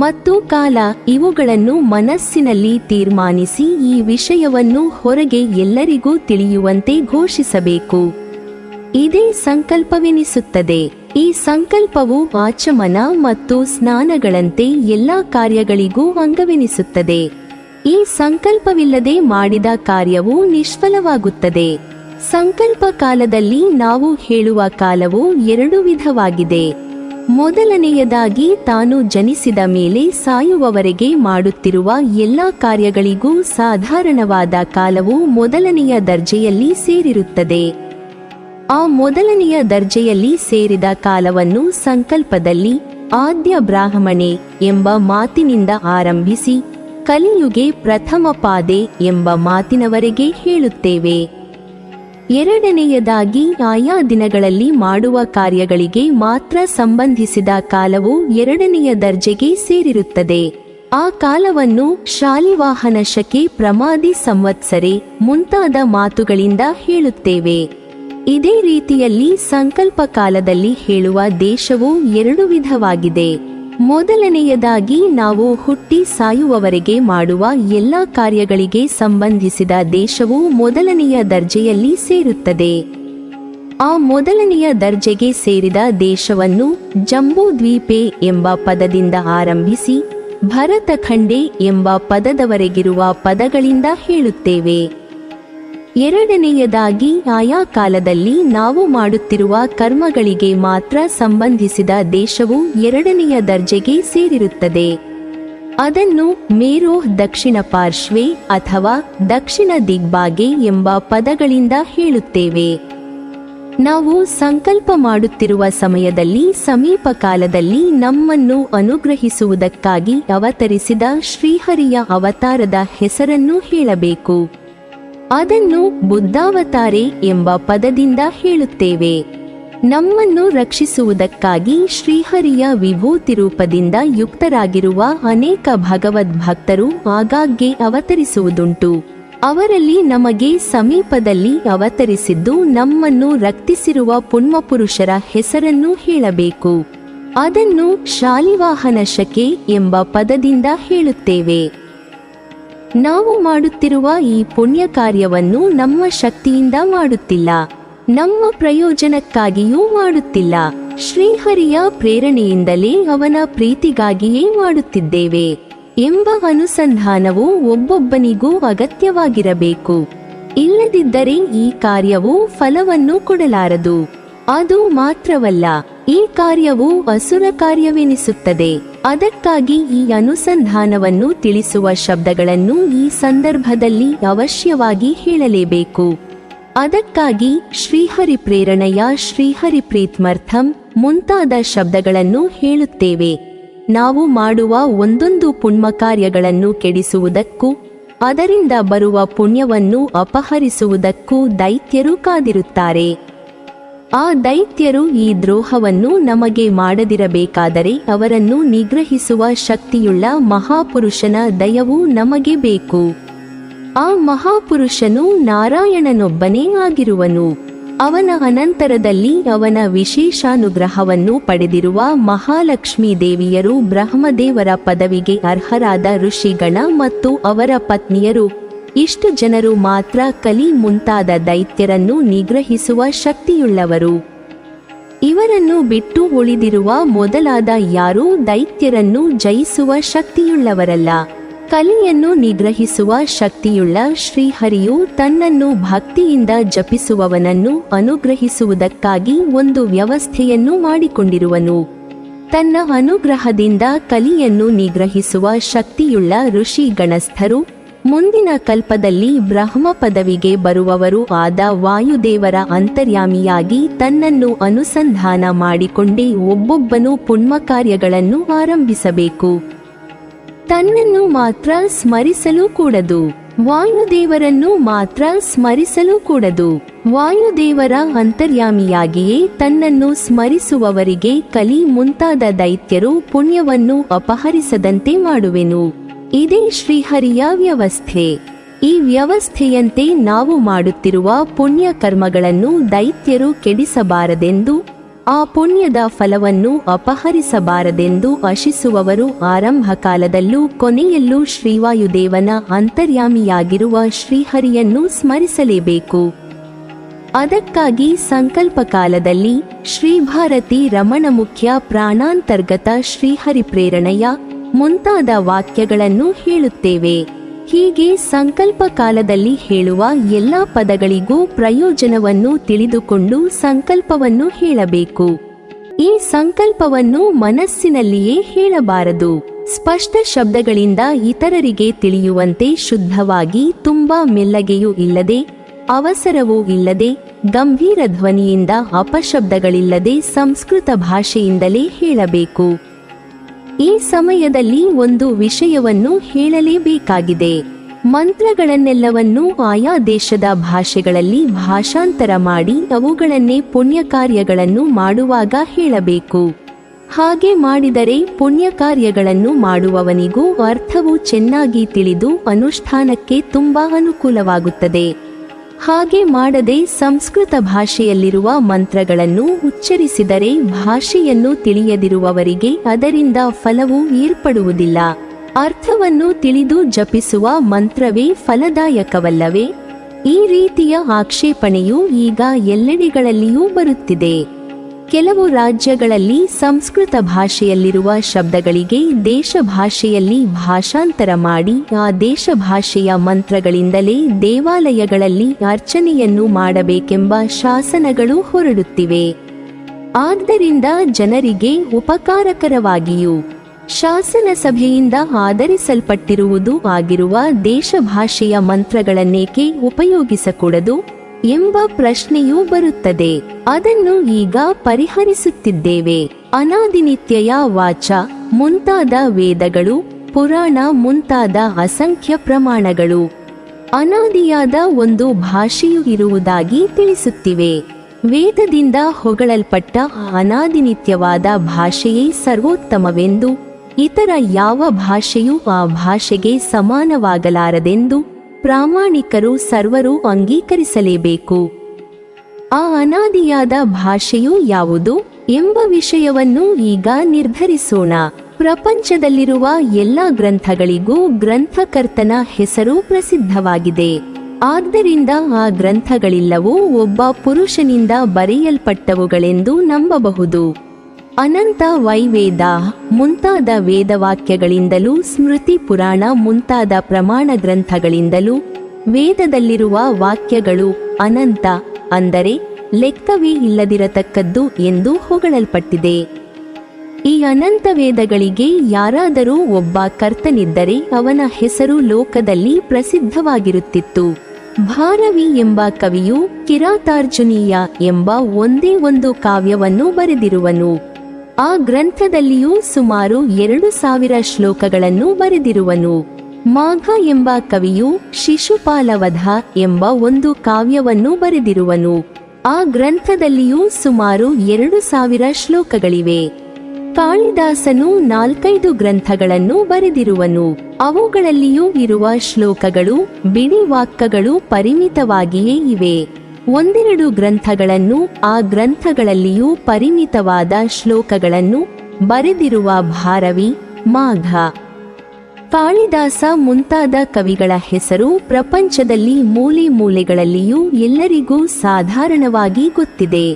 ಮತ್ತು ಕಾಲ ಇವುಗಳನ್ನು ಮನಸ್ಸಿನಲ್ಲಿ ತೀರ್ಮಾನಿಸಿ ಈ ವಿಷಯವನ್ನು ಹೊರಗೆ ಎಲ್ಲರಿಗೂ ತಿಳಿಯುವಂತೆ ಘೋಷಿಸಬೇಕು. ಇದೇ ಸಂಕಲ್ಪವೆನಿಸುತ್ತದೆ. ಈ ಸಂಕಲ್ಪವು ಆಚಮನ ಮತ್ತು ಸ್ನಾನಗಳಂತೆ ಎಲ್ಲ ಕಾರ್ಯಗಳಿಗೂ ಅಂಗವೆನಿಸುತ್ತದೆ. ಈ ಸಂಕಲ್ಪವಿಲ್ಲದೆ ಮಾಡಿದ ಕಾರ್ಯವು ನಿಷ್ಫಲವಾಗುತ್ತದೆ. ಸಂಕಲ್ಪ ಕಾಲದಲ್ಲಿ ನಾವು ಹೇಳುವ ಕಾಲವು 2 ವಿಧವಾಗಿದೆ. ಮೊದಲನೆಯದಾಗಿ ತಾನು ಜನಿಸಿದ ಮೇಲೆ ಸಾಯುವವರೆಗೆ ಮಾಡುತ್ತಿರುವ ಎಲ್ಲ ಕಾರ್ಯಗಳಿಗೂ ಸಾಧಾರಣವಾದ ಕಾಲವು ಮೊದಲನೆಯ ದರ್ಜೆಯಲ್ಲಿ ಸೇರಿರುತ್ತದೆ. ಆ ಮೊದಲನೆಯ ದರ್ಜೆಯಲ್ಲಿ ಸೇರಿದ ಕಾಲವನ್ನು ಸಂಕಲ್ಪದಲ್ಲಿ ಆದ್ಯ ಬ್ರಾಹ್ಮಣೆ ಎಂಬ ಮಾತಿನಿಂದ ಆರಂಭಿಸಿ ಕಲಿಯುಗೆ ಪ್ರಥಮ ಪಾದೆ ಎಂಬ ಮಾತಿನವರೆಗೆ ಹೇಳುತ್ತೇವೆ. ಎರಡನೆಯದಾಗಿ ಆಯಾ ದಿನಗಳಲ್ಲಿ ಮಾಡುವ ಕಾರ್ಯಗಳಿಗೆ ಮಾತ್ರ ಸಂಬಂಧಿಸಿದ ಕಾಲವು 2ನೆಯ ದರ್ಜೆಗೆ ಸೇರಿರುತ್ತದೆ. ಆ ಕಾಲವನ್ನು ಶಾಲಿವಾಹನ ಶಕೆ ಪ್ರಮಾದಿ ಸಂವತ್ಸರೆ ಮುಂತಾದ ಮಾತುಗಳಿಂದ ಹೇಳುತ್ತೇವೆ. ಇದೇ ರೀತಿಯಲ್ಲಿ ಸಂಕಲ್ಪ ಕಾಲದಲ್ಲಿ ಹೇಳುವ ದೇಶವು 2 ವಿಧವಾಗಿದೆ. ಮೊದಲನೆಯದಾಗಿ ನಾವು ಹುಟ್ಟಿ ಸಾಯುವವರೆಗೆ ಮಾಡುವ ಎಲ್ಲ ಕಾರ್ಯಗಳಿಗೆ ಸಂಬಂಧಿಸಿದ ದೇಶವು ಮೊದಲನೆಯ ದರ್ಜೆಯಲ್ಲಿ ಸೇರುತ್ತದೆ. ಆ ಮೊದಲನೆಯ ದರ್ಜೆಗೆ ಸೇರಿದ ದೇಶವನ್ನು ಜಂಬೂದ್ವೀಪೆ ಎಂಬ ಪದದಿಂದ ಆರಂಭಿಸಿ ಭರತಖಂಡೆ ಎಂಬ ಪದದವರೆಗಿರುವ ಪದಗಳಿಂದ ಹೇಳುತ್ತೇವೆ. ಎರಡನೆಯದಾಗಿ ಆಯಾ ಕಾಲದಲ್ಲಿ ನಾವು ಮಾಡುತ್ತಿರುವ ಕರ್ಮಗಳಿಗೆ ಮಾತ್ರ ಸಂಬಂಧಿಸಿದ ದೇಶವು ಎರಡನೆಯ ದರ್ಜೆಗೆ ಸೇರಿರುತ್ತದೆ. ಅದನ್ನು ಮೇರೋಹ್ ದಕ್ಷಿಣ ಪಾರ್ಶ್ವೆ ಅಥವಾ ದಕ್ಷಿಣ ದಿಗ್ಭಾಗೆ ಎಂಬ ಪದಗಳಿಂದ ಹೇಳುತ್ತೇವೆ. ನಾವು ಸಂಕಲ್ಪ ಮಾಡುತ್ತಿರುವ ಸಮಯದಲ್ಲಿ ಸಮೀಪ ಕಾಲದಲ್ಲಿ ನಮ್ಮನ್ನು ಅನುಗ್ರಹಿಸುವುದಕ್ಕಾಗಿ ಅವತರಿಸಿದ ಶ್ರೀಹರಿಯ ಅವತಾರದ ಹೆಸರನ್ನು ಹೇಳಬೇಕು. ಅದನ್ನು ಬುದ್ಧಾವತಾರೆ ಎಂಬ ಪದದಿಂದ ಹೇಳುತ್ತೇವೆ. ನಮ್ಮನ್ನು ರಕ್ಷಿಸುವುದಕ್ಕಾಗಿ ಶ್ರೀಹರಿಯ ವಿಭೂತಿ ರೂಪದಿಂದ ಯುಕ್ತರಾಗಿರುವ ಅನೇಕ ಭಗವದ್ಭಕ್ತರು ಆಗಾಗ್ಗೆ ಅವತರಿಸುವುದುಂಟು. ಅವರಲ್ಲಿ ನಮಗೆ ಸಮೀಪದಲ್ಲಿ ಅವತರಿಸಿದ್ದು ನಮ್ಮನ್ನು ರಕ್ಷಿಸಿರುವ ಪುಣ್ಯಪುರುಷರ ಹೆಸರನ್ನು ಹೇಳಬೇಕು. ಅದನ್ನು ಶಾಲಿವಾಹನ ಶಕೆ ಎಂಬ ಪದದಿಂದ ಹೇಳುತ್ತೇವೆ. ನಾವು ಮಾಡುತ್ತಿರುವ ಈ ಪುಣ್ಯ ಕಾರ್ಯವನ್ನು ನಮ್ಮ ಶಕ್ತಿಯಿಂದ ಮಾಡುತ್ತಿಲ್ಲ, ನಮ್ಮ ಪ್ರಯೋಜನಕ್ಕಾಗಿಯೂ ಮಾಡುತ್ತಿಲ್ಲ. ಶ್ರೀಹರಿಯ ಪ್ರೇರಣೆಯಿಂದಲೇ ಅವನ ಪ್ರೀತಿಗಾಗಿಯೇ ಮಾಡುತ್ತಿದ್ದೇವೆ ಎಂಬ ಅನುಸಂಧಾನವು ಒಬ್ಬೊಬ್ಬನಿಗೂ ಅಗತ್ಯವಾಗಿರಬೇಕು. ಇಲ್ಲದಿದ್ದರೆ ಈ ಕಾರ್ಯವು ಫಲವನ್ನು ಕೊಡಲಾರದು. ಅದು ಮಾತ್ರವಲ್ಲ, ಈ ಕಾರ್ಯವು ಅಸುರ ಕಾರ್ಯವೆನಿಸುತ್ತದೆ. ಅದಕ್ಕಾಗಿ ಈ ಅನುಸಂಧಾನವನ್ನು ತಿಳಿಸುವ ಶಬ್ದಗಳನ್ನು ಈ ಸಂದರ್ಭದಲ್ಲಿ ಅವಶ್ಯವಾಗಿ ಹೇಳಲೇಬೇಕು. ಅದಕ್ಕಾಗಿ ಶ್ರೀಹರಿ ಪ್ರೇರಣೆಯ ಶ್ರೀಹರಿ ಪ್ರೀತ್ಮರ್ಥಂ ಮುಂತಾದ ಶಬ್ದಗಳನ್ನು ಹೇಳುತ್ತೇವೆ. ನಾವು ಮಾಡುವ ಒಂದೊಂದು ಪುಣ್ಯ ಕಾರ್ಯಗಳನ್ನು ಕೆಡಿಸುವುದಕ್ಕೂ ಅದರಿಂದ ಬರುವ ಪುಣ್ಯವನ್ನು ಅಪಹರಿಸುವುದಕ್ಕೂ ದೈತ್ಯರು ಕಾದಿರುತ್ತಾರೆ. ಆ ದೈತ್ಯರು ಈ ದ್ರೋಹವನ್ನು ನಮಗೆ ಮಾಡದಿರಬೇಕಾದರೆ ಅವರನ್ನು ನಿಗ್ರಹಿಸುವ ಶಕ್ತಿಯುಳ್ಳ ಮಹಾಪುರುಷನ ದಯವು ನಮಗೆ ಬೇಕು. ಆ ಮಹಾಪುರುಷನು ನಾರಾಯಣನೊಬ್ಬನೇ ಆಗಿರುವನು. ಅವನ ಅನಂತರದಲ್ಲಿ ಅವನ ವಿಶೇಷಾನುಗ್ರಹವನ್ನು ಪಡೆದಿರುವ ಮಹಾಲಕ್ಷ್ಮೀ ದೇವಿಯರು ಬ್ರಹ್ಮದೇವರ ಪದವಿಗೆ ಅರ್ಹರಾದ ಋಷಿಗಣ ಮತ್ತು ಅವರ ಪತ್ನಿಯರು ಇಷ್ಟು ಜನರು ಮಾತ್ರ ಕಲಿ ಮುಂತಾದ ದೈತ್ಯರನ್ನು ನಿಗ್ರಹಿಸುವ ಶಕ್ತಿಯುಳ್ಳವರು. ಇವರನ್ನು ಬಿಟ್ಟು ಉಳಿದಿರುವ ಮೊದಲಾದ ಯಾರೂ ದೈತ್ಯರನ್ನು ಜಯಿಸುವ ಶಕ್ತಿಯುಳ್ಳವರಲ್ಲ. ಕಲಿಯನ್ನು ನಿಗ್ರಹಿಸುವ ಶಕ್ತಿಯುಳ್ಳ ಶ್ರೀಹರಿಯು ತನ್ನನ್ನು ಭಕ್ತಿಯಿಂದ ಜಪಿಸುವವನನ್ನು ಅನುಗ್ರಹಿಸುವುದಕ್ಕಾಗಿ ಒಂದು ವ್ಯವಸ್ಥೆಯನ್ನು ಮಾಡಿಕೊಂಡಿರುವನು. ತನ್ನ ಅನುಗ್ರಹದಿಂದ ಕಲಿಯನ್ನು ನಿಗ್ರಹಿಸುವ ಶಕ್ತಿಯುಳ್ಳ ಋಷಿ ಗಣಸ್ಥರು ಮುಂದಿನ ಕಲ್ಪದಲ್ಲಿ ಬ್ರಹ್ಮ ಪದವಿಗೆ ಬರುವವರು ಆದ ವಾಯುದೇವರ ಅಂತರ್ಯಾಮಿಯಾಗಿ ತನ್ನನ್ನು ಅನುಸಂಧಾನ ಮಾಡಿಕೊಂಡೇ ಒಬ್ಬೊಬ್ಬನು ಪುಣ್ಯ ಕಾರ್ಯಗಳನ್ನು ಆರಂಭಿಸಬೇಕು. ತನ್ನನ್ನು ಮಾತ್ರ ಸ್ಮರಿಸಲು ಕೂಡದು, ವಾಯುದೇವರನ್ನು ಮಾತ್ರ ಸ್ಮರಿಸಲು ಕೂಡದು. ವಾಯುದೇವರ ಅಂತರ್ಯಾಮಿಯಾಗಿಯೇ ತನ್ನನ್ನು ಸ್ಮರಿಸುವವರಿಗೆ ಕಲಿ ಮುಂತಾದ ದೈತ್ಯರು ಪುಣ್ಯವನ್ನು ಅಪಹರಿಸದಂತೆ ಮಾಡುವೆನು. ಇದೇ ಶ್ರೀಹರಿಯ ವ್ಯವಸ್ಥೆ. ಈ ವ್ಯವಸ್ಥೆಯಂತೆ ನಾವು ಮಾಡುತ್ತಿರುವ ಪುಣ್ಯ ಕರ್ಮಗಳನ್ನು ದೈತ್ಯರು ಕೆಡಿಸಬಾರದೆಂದು, ಆ ಪುಣ್ಯದ ಫಲವನ್ನು ಅಪಹರಿಸಬಾರದೆಂದು ಆಶಿಸುವವರು ಆರಂಭ ಕಾಲದಲ್ಲೂ ಕೊನೆಯಲ್ಲೂ ಶ್ರೀವಾಯುದೇವನ ಅಂತರ್ಯಾಮಿಯಾಗಿರುವ ಶ್ರೀಹರಿಯನ್ನು ಸ್ಮರಿಸಲೇಬೇಕು. ಅದಕ್ಕಾಗಿ ಸಂಕಲ್ಪ ಕಾಲದಲ್ಲಿ ಶ್ರೀಭಾರತಿ ರಮಣ ಮುಖ್ಯ ಪ್ರಾಣಾಂತರ್ಗತ ಶ್ರೀಹರಿ ಪ್ರೇರಣೆಯ ಮುಂತಾದ ವಾಕ್ಯಗಳನ್ನು ಹೇಳುತ್ತೇವೆ. ಹೀಗೆ ಸಂಕಲ್ಪ ಕಾಲದಲ್ಲಿ ಹೇಳುವ ಎಲ್ಲ ಪದಗಳಿಗೂ ಪ್ರಯೋಜನವನ್ನು ತಿಳಿದುಕೊಂಡು ಸಂಕಲ್ಪವನ್ನು ಹೇಳಬೇಕು. ಈ ಸಂಕಲ್ಪವನ್ನು ಮನಸ್ಸಿನಲ್ಲಿಯೇ ಹೇಳಬಾರದು. ಸ್ಪಷ್ಟ ಶಬ್ದಗಳಿಂದ ಇತರರಿಗೆ ತಿಳಿಯುವಂತೆ ಶುದ್ಧವಾಗಿ, ತುಂಬಾ ಮೆಲ್ಲಗೆಯೂ ಇಲ್ಲದೆ, ಅವಸರವೂ ಇಲ್ಲದೆ, ಗಂಭೀರ ಧ್ವನಿಯಿಂದ ಅಪಶಬ್ದಗಳಿಲ್ಲದೆ ಸಂಸ್ಕೃತ ಭಾಷೆಯಿಂದಲೇ ಹೇಳಬೇಕು. ಈ ಸಮಯದಲ್ಲಿ ಒಂದು ವಿಷಯವನ್ನು ಹೇಳಲೇಬೇಕಾಗಿದೆ. ಮಂತ್ರಗಳನ್ನೆಲ್ಲವನ್ನೂ ಆಯಾ ದೇಶದ ಭಾಷೆಗಳಲ್ಲಿ ಭಾಷಾಂತರ ಮಾಡಿ ಅವುಗಳನ್ನೇ ಪುಣ್ಯ ಕಾರ್ಯಗಳನ್ನು ಮಾಡುವಾಗ ಹೇಳಬೇಕು. ಹಾಗೆ ಮಾಡಿದರೆ ಪುಣ್ಯ ಕಾರ್ಯಗಳನ್ನು ಮಾಡುವವನಿಗೂ ಅರ್ಥವು ಚೆನ್ನಾಗಿ ತಿಳಿದು ಅನುಷ್ಠಾನಕ್ಕೆ ತುಂಬಾ ಅನುಕೂಲವಾಗುತ್ತದೆ. ಹಾಗೆ ಮಾಡದೆ ಸಂಸ್ಕೃತ ಭಾಷೆಯಲ್ಲಿರುವ ಮಂತ್ರಗಳನ್ನು ಉಚ್ಚರಿಸಿದರೆ ಭಾಷೆಯನ್ನು ತಿಳಿಯದಿರುವವರಿಗೆ ಅದರಿಂದ ಫಲವು ಏರ್ಪಡುವುದಿಲ್ಲ. ಅರ್ಥವನ್ನು ತಿಳಿದು ಜಪಿಸುವ ಮಂತ್ರವೇ ಫಲದಾಯಕವಲ್ಲವೇ? ಈ ರೀತಿಯ ಆಕ್ಷೇಪಣೆಯು ಈಗ ಎಲ್ಲೆಡೆಗಳಲ್ಲಿಯೂ ಬರುತ್ತಿದೆ. ಕೆಲವು ರಾಜ್ಯಗಳಲ್ಲಿ ಸಂಸ್ಕೃತ ಭಾಷೆಯಲ್ಲಿರುವ ಶಬ್ದಗಳಿಗೆ ದೇಶ ಭಾಷೆಯಲ್ಲಿ ಭಾಷಾಂತರ ಮಾಡಿ ಆ ದೇಶ ಭಾಷೆಯ ಮಂತ್ರಗಳಿಂದಲೇ ದೇವಾಲಯಗಳಲ್ಲಿ ಅರ್ಚನೆಯನ್ನು ಮಾಡಬೇಕೆಂಬ ಶಾಸನಗಳು ಹೊರಡುತ್ತಿವೆ. ಆದ್ದರಿಂದ ಜನರಿಗೆ ಉಪಕಾರಕರವಾಗಿಯೂ ಶಾಸನ ಸಭೆಯಿಂದ ಆಧರಿಸಲ್ಪಟ್ಟಿರುವುದು ಆಗಿರುವ ದೇಶ ಭಾಷೆಯ ಮಂತ್ರಗಳನ್ನೇಕೆ ಉಪಯೋಗಿಸಕೂಡದು ಎಂಬ ಪ್ರಶ್ನೆಯೂ ಬರುತ್ತದೆ. ಅದನ್ನು ಈಗ ಪರಿಹರಿಸುತ್ತಿದ್ದೇವೆ. ಅನಾದಿನಿತ್ಯಯ ವಾಚ ಮುಂತಾದ ವೇದಗಳು, ಪುರಾಣ ಮುಂತಾದ ಅಸಂಖ್ಯ ಪ್ರಮಾಣಗಳು ಅನಾದಿಯಾದ ಒಂದು ಭಾಷೆಯು ಇರುವುದಾಗಿ ತಿಳಿಸುತ್ತಿವೆ. ವೇದದಿಂದ ಹೊಗಳಲ್ಪಟ್ಟ ಅನಾದಿನಿತ್ಯವಾದ ಭಾಷೆಯೇ ಸರ್ವೋತ್ತಮವೆಂದು, ಇತರ ಯಾವ ಭಾಷೆಯೂ ಆ ಭಾಷೆಗೆ ಸಮಾನವಾಗಲಾರದೆಂದು ಪ್ರಾಮಾಣಿಕರು ಸರ್ವರು ಅಂಗೀಕರಿಸಲೇಬೇಕು. ಆ ಅನಾದಿಯಾದ ಭಾಷೆಯು ಯಾವುದು ಎಂಬ ವಿಷಯವನ್ನು ಈಗ ನಿರ್ಧರಿಸೋಣ. ಪ್ರಪಂಚದಲ್ಲಿರುವ ಎಲ್ಲ ಗ್ರಂಥಗಳಿಗೂ ಗ್ರಂಥಕರ್ತನ ಹೆಸರು ಪ್ರಸಿದ್ಧವಾಗಿದೆ. ಆದ್ದರಿಂದ ಆ ಗ್ರಂಥಗಳೆಲ್ಲವೂ ಒಬ್ಬ ಪುರುಷನಿಂದ ಬರೆಯಲ್ಪಟ್ಟವುಗಳೆಂದು ನಂಬಬಹುದು. ಅನಂತ ವೈವೇದ ಮುಂತಾದ ವೇದವಾಕ್ಯಗಳಿಂದಲೂ ಸ್ಮೃತಿ ಪುರಾಣ ಮುಂತಾದ ಪ್ರಮಾಣ ಗ್ರಂಥಗಳಿಂದಲೂ ವೇದದಲ್ಲಿರುವ ವಾಕ್ಯಗಳು ಅನಂತ, ಅಂದರೆ ಲೆಕ್ಕವೇ ಇಲ್ಲದಿರತಕ್ಕದ್ದು ಎಂದು ಹೊಗಳಲ್ಪಟ್ಟಿದೆ. ಈ ಅನಂತ ವೇದಗಳಿಗೆ ಯಾರಾದರೂ ಒಬ್ಬ ಕರ್ತನಿದ್ದರೆ ಅವನ ಹೆಸರು ಲೋಕದಲ್ಲಿ ಪ್ರಸಿದ್ಧವಾಗಿರುತ್ತಿತ್ತು. ಭಾರವಿ ಎಂಬ ಕವಿಯು ಕಿರಾತಾರ್ಜುನೀಯ ಎಂಬ ಒಂದೇ ಒಂದು ಕಾವ್ಯವನ್ನು ಬರೆದಿರುವನು. ಆ ಗ್ರಂಥದಲ್ಲಿಯೂ ಸುಮಾರು 2000 ಶ್ಲೋಕಗಳನ್ನು ಬರೆದಿರುವನು. ಮಾಘ ಎಂಬ ಕವಿಯು ಶಿಶುಪಾಲವಧ ಎಂಬ ಒಂದು ಕಾವ್ಯವನ್ನು ಬರೆದಿರುವನು. ಆ ಗ್ರಂಥದಲ್ಲಿಯೂ ಸುಮಾರು 2000 ಶ್ಲೋಕಗಳಿವೆ. ಕಾಳಿದಾಸನು 4-5 ಗ್ರಂಥಗಳನ್ನು ಬರೆದಿರುವನು. ಅವುಗಳಲ್ಲಿಯೂ ಇರುವ ಶ್ಲೋಕಗಳು ಬಿಡಿ ವಾಕ್ಯಗಳು ಪರಿಮಿತವಾಗಿಯೇ ಇವೆ. 1-2 ಗ್ರಂಥಗಳನ್ನು, ಆ ಗ್ರಂಥಗಳಲ್ಲಿಯೂ ಪರಿಮಿತವಾದ ಶ್ಲೋಕಗಳನ್ನು ಬರೆದಿರುವ ಭಾರವಿ, ಮಾಘ, ಕಾಳಿದಾಸ ಮುಂತಾದ ಕವಿಗಳ ಹೆಸರು ಪ್ರಪಂಚದಲ್ಲಿ ಮೂಲೆ ಮೂಲೆಗಳಲ್ಲಿಯೂ ಎಲ್ಲರಿಗೂ ಸಾಧಾರಣವಾಗಿ ಗೊತ್ತಿದೆ.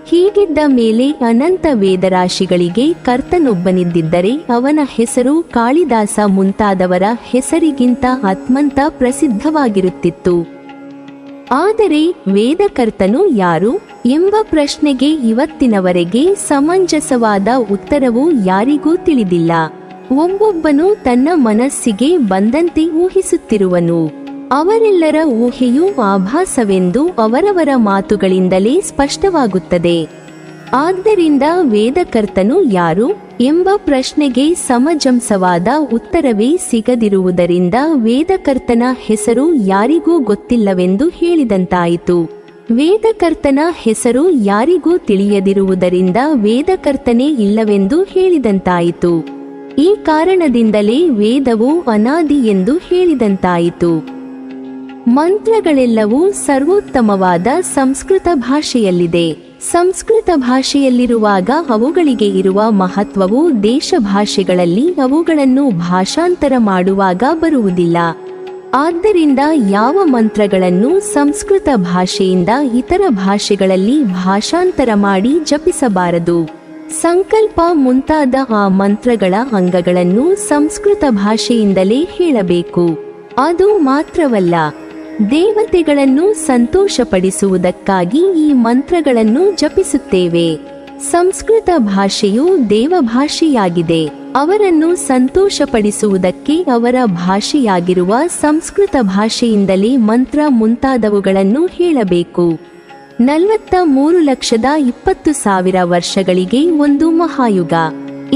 ಹೀಗಿದ್ದ ಮೇಲೆ ಅನಂತ ವೇದರಾಶಿಗಳಿಗೆ ಕರ್ತನೊಬ್ಬನಿದ್ದಿದ್ದರೆ ಅವನ ಹೆಸರು ಕಾಳಿದಾಸ ಮುಂತಾದವರ ಹೆಸರಿಗಿಂತ ಅತ್ಯಂತ ಪ್ರಸಿದ್ಧವಾಗಿರುತ್ತಿತ್ತು. ಆದರೆ ವೇದಕರ್ತನು ಯಾರು ಎಂಬ ಪ್ರಶ್ನೆಗೆ ಇವತ್ತಿನವರೆಗೆ ಸಮಂಜಸವಾದ ಉತ್ತರವು ಯಾರಿಗೂ ತಿಳಿದಿಲ್ಲ. ಒಬ್ಬೊಬ್ಬನು ತನ್ನ ಮನಸ್ಸಿಗೆ ಬಂದಂತೆ ಊಹಿಸುತ್ತಿರುವನು. ಅವರೆಲ್ಲರ ಊಹೆಯು ಆಭಾಸವೆಂದು ಅವರವರ ಮಾತುಗಳಿಂದಲೇ ಸ್ಪಷ್ಟವಾಗುತ್ತದೆ. ಆದ್ದರಿಂದ ವೇದಕರ್ತನು ಯಾರು ಎಂಬ ಪ್ರಶ್ನೆಗೆ ಸಮಂಜಸವಾದ ಉತ್ತರವೇ ಸಿಗದಿರುವುದರಿಂದ ವೇದಕರ್ತನ ಹೆಸರು ಯಾರಿಗೂ ಗೊತ್ತಿಲ್ಲವೆಂದು ಹೇಳಿದಂತಾಯಿತು. ವೇದಕರ್ತನ ಹೆಸರು ಯಾರಿಗೂ ತಿಳಿಯದಿರುವುದರಿಂದ ವೇದಕರ್ತನೇ ಇಲ್ಲವೆಂದು ಹೇಳಿದಂತಾಯಿತು. ಈ ಕಾರಣದಿಂದಲೇ ವೇದವು ಅನಾದಿ ಎಂದು ಹೇಳಿದಂತಾಯಿತು. ಮಂತ್ರಗಳೆಲ್ಲವೂ ಸರ್ವೋತ್ತಮವಾದ ಸಂಸ್ಕೃತ ಭಾಷೆಯಲ್ಲಿದೆ. ಸಂಸ್ಕೃತ ಭಾಷೆಯಲ್ಲಿರುವಾಗ ಅವುಗಳಿಗೆ ಇರುವ ಮಹತ್ವವು ದೇಶ ಭಾಷೆಗಳಲ್ಲಿ ಅವುಗಳನ್ನು ಭಾಷಾಂತರ ಮಾಡುವಾಗ ಬರುವುದಿಲ್ಲ. ಆದ್ದರಿಂದ ಯಾವ ಮಂತ್ರಗಳನ್ನು ಸಂಸ್ಕೃತ ಭಾಷೆಯಿಂದ ಇತರ ಭಾಷೆಗಳಲ್ಲಿ ಭಾಷಾಂತರ ಮಾಡಿ ಜಪಿಸಬಾರದು. ಸಂಕಲ್ಪ ಮುಂತಾದ ಆ ಮಂತ್ರಗಳ ಅಂಗಗಳನ್ನು ಸಂಸ್ಕೃತ ಭಾಷೆಯಿಂದಲೇ ಹೇಳಬೇಕು. ಅದು ಮಾತ್ರವಲ್ಲ, ದೇವತೆಗಳನ್ನು ಸಂತೋಷಪಡಿಸುವುದಕ್ಕಾಗಿ ಈ ಮಂತ್ರಗಳನ್ನು ಜಪಿಸುತ್ತೇವೆ. ಸಂಸ್ಕೃತ ಭಾಷೆಯು ದೇವಭಾಷೆಯಾಗಿದೆ. ಅವರನ್ನು ಸಂತೋಷಪಡಿಸುವುದಕ್ಕೆ ಅವರ ಭಾಷೆಯಾಗಿರುವ ಸಂಸ್ಕೃತ ಭಾಷೆಯಿಂದಲೇ ಮಂತ್ರ ಮುಂತಾದವುಗಳನ್ನು ಹೇಳಬೇಕು. 43,20,000 ವರ್ಷಗಳಿಗೆ ಒಂದು ಮಹಾಯುಗ.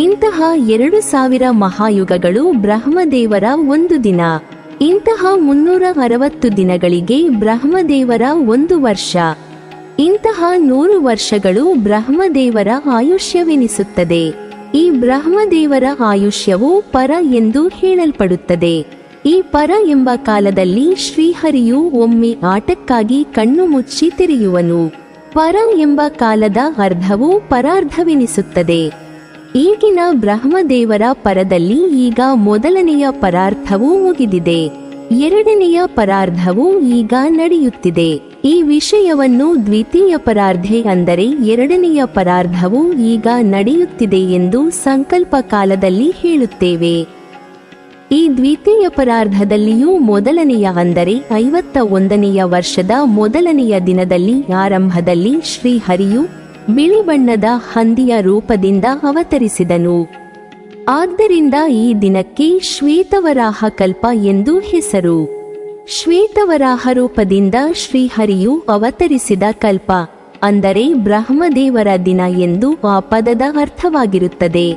ಇಂತಹ 2,000 ಮಹಾಯುಗಗಳು ಬ್ರಹ್ಮದೇವರ ಒಂದು ದಿನ. ಇಂತಹ 360 ದಿನಗಳಿಗೆ ಬ್ರಹ್ಮದೇವರ ಒಂದು ವರ್ಷ. ಇಂತಹ 100 ವರ್ಷಗಳು ಬ್ರಹ್ಮದೇವರ ಆಯುಷ್ಯವೆನಿಸುತ್ತದೆ. ಈ ಬ್ರಹ್ಮದೇವರ ಆಯುಷ್ಯವು ಪರ ಎಂದು ಹೇಳಲ್ಪಡುತ್ತದೆ. ಈ ಪರ ಎಂಬ ಕಾಲದಲ್ಲಿ ಶ್ರೀಹರಿಯು ಒಮ್ಮೆ ಆಟಕ್ಕಾಗಿ ಕಣ್ಣು ಮುಚ್ಚಿ ತೆರೆಯುವನು. ಪರ ಎಂಬ ಕಾಲದ ಅರ್ಧವು ಪರಾರ್ಧವೆನಿಸುತ್ತದೆ. ಈಗಿನ ಬ್ರಹ್ಮದೇವರ ಪರದಲ್ಲಿ ಈಗ ಮೊದಲನೆಯ ಪರಾರ್ಥವು ಮುಗಿದಿದೆ. ಎರಡನೆಯ ಪರಾರ್ಧವು ಈಗ ನಡೆಯುತ್ತಿದೆ. ಈ ವಿಷಯವನ್ನು ದ್ವಿತೀಯ ಪರಾರ್ಧೆ ಅಂದರೆ ಎರಡನೆಯ ಪರಾರ್ಧವು ಈಗ ನಡೆಯುತ್ತಿದೆ ಎಂದು ಸಂಕಲ್ಪ ಕಾಲದಲ್ಲಿ ಹೇಳುತ್ತೇವೆ. ಈ ದ್ವಿತೀಯ ಪರಾರ್ಧದಲ್ಲಿಯೂ ಮೊದಲನೆಯ ಅಂದರೆ 51ನೆಯ ವರ್ಷದ ಮೊದಲನೆಯ ದಿನದಲ್ಲಿ ಆರಂಭದಲ್ಲಿ ಶ್ರೀಹರಿಯು ಬಿಳಿ ಬಣ್ಣದ ಹಂದಿಯ ರೂಪದಿಂದ ಅವತರಿಸಿದನು. ಆದ್ದರಿಂದ ಈ ದಿನಕ್ಕೆ ಶ್ವೇತವರಾಹ ಕಲ್ಪ ಎಂದು ಹೆಸರು. ಶ್ವೇತವರಾಹ ರೂಪದಿಂದ ಶ್ರೀಹರಿಯು ಅವತರಿಸಿದ ಕಲ್ಪ ಅಂದರೆ ಬ್ರಹ್ಮದೇವರ ದಿನ ಎಂದು ಆ ಪದದ ಅರ್ಥವಾಗಿರುತ್ತದೆ.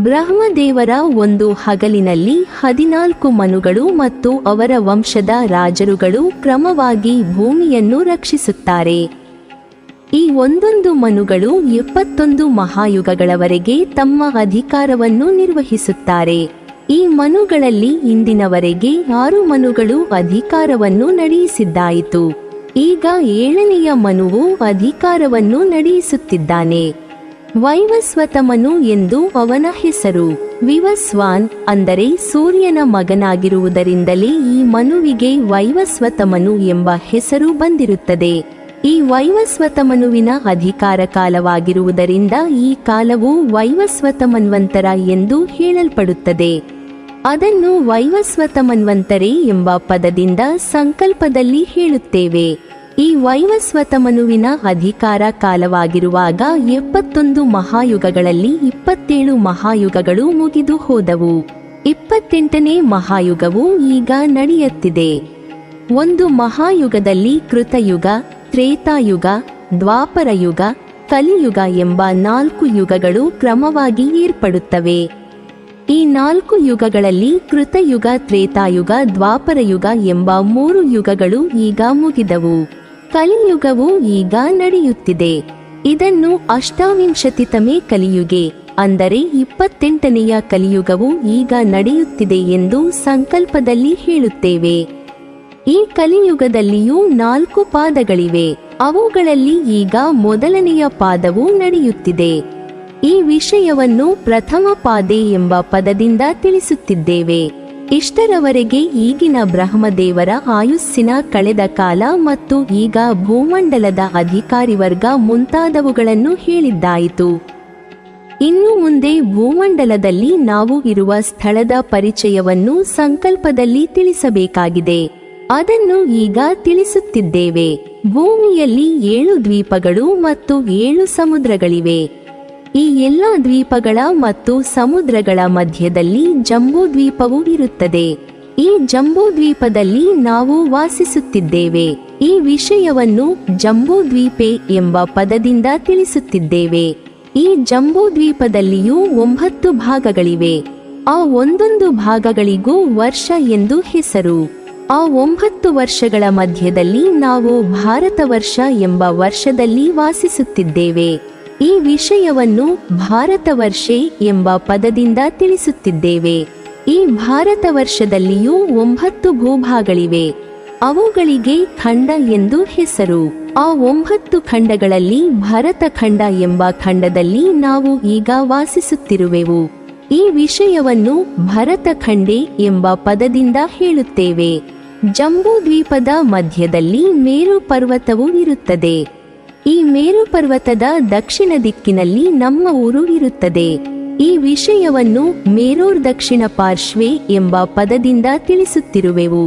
ಬ್ರಹ್ಮದೇವರ ಒಂದು ಹಗಲಿನಲ್ಲಿ 14 ಮನುಗಳು ಮತ್ತು ಅವರ ವಂಶದ ರಾಜರುಗಳು ಕ್ರಮವಾಗಿ ಭೂಮಿಯನ್ನು ರಕ್ಷಿಸುತ್ತಾರೆ. ಈ ಒಂದೊಂದು ಮನುಗಳು 71 ಮಹಾಯುಗಗಳವರೆಗೆ ತಮ್ಮ ಅಧಿಕಾರವನ್ನು ನಿರ್ವಹಿಸುತ್ತಾರೆ. ಈ ಮನುಗಳಲ್ಲಿ ಇಂದಿನವರೆಗೆ 6 ಮನುಗಳು ಅಧಿಕಾರವನ್ನು ನಡೆಯಿಸಿದ್ದಾಯಿತು. ಈಗ 7ನೆಯ ಮನುವು ಅಧಿಕಾರವನ್ನು ನಡೆಯಿಸುತ್ತಿದ್ದಾನೆ. ವೈವಸ್ವತಮನು ಎಂದು ಅವನ ಹೆಸರು. ವಿವಸ್ವಾನ್ ಅಂದರೆ ಸೂರ್ಯನ ಮಗನಾಗಿರುವುದರಿಂದಲೇ ಈ ಮನುವಿಗೆ ವೈವಸ್ವತಮನು ಎಂಬ ಹೆಸರು ಬಂದಿರುತ್ತದೆ. ಈ ವೈವಸ್ವತಮನುವಿನ ಅಧಿಕಾರ ಕಾಲವಾಗಿರುವುದರಿಂದ ಈ ಕಾಲವು ವೈವಸ್ವತಮನ್ವಂತರ ಎಂದು ಹೇಳಲ್ಪಡುತ್ತದೆ. ಅದನ್ನು ವೈವಸ್ವತಮನ್ವಂತರೆ ಎಂಬ ಪದದಿಂದ ಸಂಕಲ್ಪದಲ್ಲಿ ಹೇಳುತ್ತೇವೆ. ಈ ವೈವಸ್ವತಮನುವಿನ ಅಧಿಕಾರ ಕಾಲವಾಗಿರುವಾಗ 71 ಮಹಾಯುಗಗಳಲ್ಲಿ 27 ಮಹಾಯುಗಗಳು ಮುಗಿದು ಹೋದವು. 28ನೇ ಮಹಾಯುಗವು ಈಗ ನಡೆಯುತ್ತಿದೆ. ಒಂದು ಮಹಾಯುಗದಲ್ಲಿ ಕೃತಯುಗ, ತ್ರೇತಾಯುಗ, ದ್ವಾಪರಯುಗ, ಕಲಿಯುಗ ಎಂಬ 4 ಯುಗಗಳು ಕ್ರಮವಾಗಿ ಏರ್ಪಡುತ್ತವೆ. ಈ 4 ಯುಗಗಳಲ್ಲಿ ಕೃತಯುಗ, ತ್ರೇತಾಯುಗ, ದ್ವಾಪರಯುಗ ಎಂಬ 3 ಯುಗಗಳು ಈಗ ಮುಗಿದವು. ಕಲಿಯುಗವು ಈಗ ನಡೆಯುತ್ತಿದೆ. ಇದನ್ನು ಅಷ್ಟಾವಿಂಶತಿತಮೇ ಕಲಿಯುಗೆ ಅಂದರೆ 28ನೆಯ ಕಲಿಯುಗವು ಈಗ ನಡೆಯುತ್ತಿದೆ ಎಂದು ಸಂಕಲ್ಪದಲ್ಲಿ ಹೇಳುತ್ತೇವೆ. ಈ ಕಲಿಯುಗದಲ್ಲಿಯೂ 4 ಪಾದಗಳಿವೆ. ಅವುಗಳಲ್ಲಿ ಈಗ ಮೊದಲನೆಯ ಪಾದವು ನಡೆಯುತ್ತಿದೆ. ಈ ವಿಷಯವನ್ನು ಪ್ರಥಮ ಪಾದೆ ಎಂಬ ಪದದಿಂದ ತಿಳಿಸುತ್ತಿದ್ದೇವೆ. ಇಷ್ಟರವರೆಗೆ ಈಗಿನ ಬ್ರಹ್ಮದೇವರ ಆಯುಸ್ಸಿನ ಕಳೆದ ಕಾಲ ಮತ್ತು ಈಗ ಭೂಮಂಡಲದ ಅಧಿಕಾರಿ ವರ್ಗ ಮುಂತಾದವುಗಳನ್ನು ಹೇಳಿದ್ದಾಯಿತು. ಇನ್ನು ಮುಂದೆ ಭೂಮಂಡಲದಲ್ಲಿ ನಾವು ಇರುವ ಸ್ಥಳದ ಪರಿಚಯವನ್ನು ಸಂಕಲ್ಪದಲ್ಲಿ ತಿಳಿಸಬೇಕಾಗಿದೆ. ಅದನ್ನು ಈಗ ತಿಳಿಸುತ್ತಿದ್ದೇವೆ. ಭೂಮಿಯಲ್ಲಿ 7 ದ್ವೀಪಗಳು ಮತ್ತು 7 ಸಮುದ್ರಗಳಿವೆ. ಈ ಎಲ್ಲ ದ್ವೀಪಗಳ ಮತ್ತು ಸಮುದ್ರಗಳ ಮಧ್ಯದಲ್ಲಿ ಜಂಬೂ ದ್ವೀಪವೂ ಇರುತ್ತದೆ. ಈ ಜಂಬೂ ದ್ವೀಪದಲ್ಲಿ ನಾವು ವಾಸಿಸುತ್ತಿದ್ದೇವೆ. ಈ ವಿಷಯವನ್ನು ಜಂಬೂ ದ್ವೀಪೆ ಎಂಬ ಪದದಿಂದ ತಿಳಿಸುತ್ತಿದ್ದೇವೆ. ಈ ಜಂಬೂ ದ್ವೀಪದಲ್ಲಿಯೂ 9 ಭಾಗಗಳಿವೆ. ಆ ಒಂದೊಂದು ಭಾಗಗಳಿಗೂ ವರ್ಷ ಎಂದು ಹೆಸರು. ಆ 9 ವರ್ಷಗಳ ಮಧ್ಯದಲ್ಲಿ ನಾವು ಭಾರತ ವರ್ಷ ಎಂಬ ವರ್ಷದಲ್ಲಿ ವಾಸಿಸುತ್ತಿದ್ದೇವೆ. ಈ ವಿಷಯವನ್ನು ಭಾರತ ವರ್ಷೆ ಎಂಬ ಪದದಿಂದ ತಿಳಿಸುತ್ತಿದ್ದೇವೆ. ಈ ಭಾರತ ವರ್ಷದಲ್ಲಿಯೂ 9 ಭೂಭಾಗಗಳಿವೆ. ಅವುಗಳಿಗೆ ಖಂಡ ಎಂದು ಹೆಸರು. ಆ 9 ಖಂಡಗಳಲ್ಲಿ ಭರತ ಖಂಡ ಎಂಬ ಖಂಡದಲ್ಲಿ ನಾವು ಈಗ ವಾಸಿಸುತ್ತಿರುವೆವು. ಈ ವಿಷಯವನ್ನು ಭರತ ಖಂಡೆ ಎಂಬ ಪದದಿಂದ ಹೇಳುತ್ತೇವೆ. ಜಂಬೂ ದ್ವೀಪದ ಮಧ್ಯದಲ್ಲಿ ಮೇರು ಪರ್ವತವು ಇರುತ್ತದೆ. ಈ ಮೇರು ಪರ್ವತದ ದಕ್ಷಿಣ ದಿಕ್ಕಿನಲ್ಲಿ ನಮ್ಮ ಊರು ಇರುತ್ತದೆ. ಈ ವಿಷಯವನ್ನು ಮೇರೂರ್ ದಕ್ಷಿಣ ಪಾರ್ಶ್ವೆ ಎಂಬ ಪದದಿಂದ ತಿಳಿಸುತ್ತಿರುವೆವು.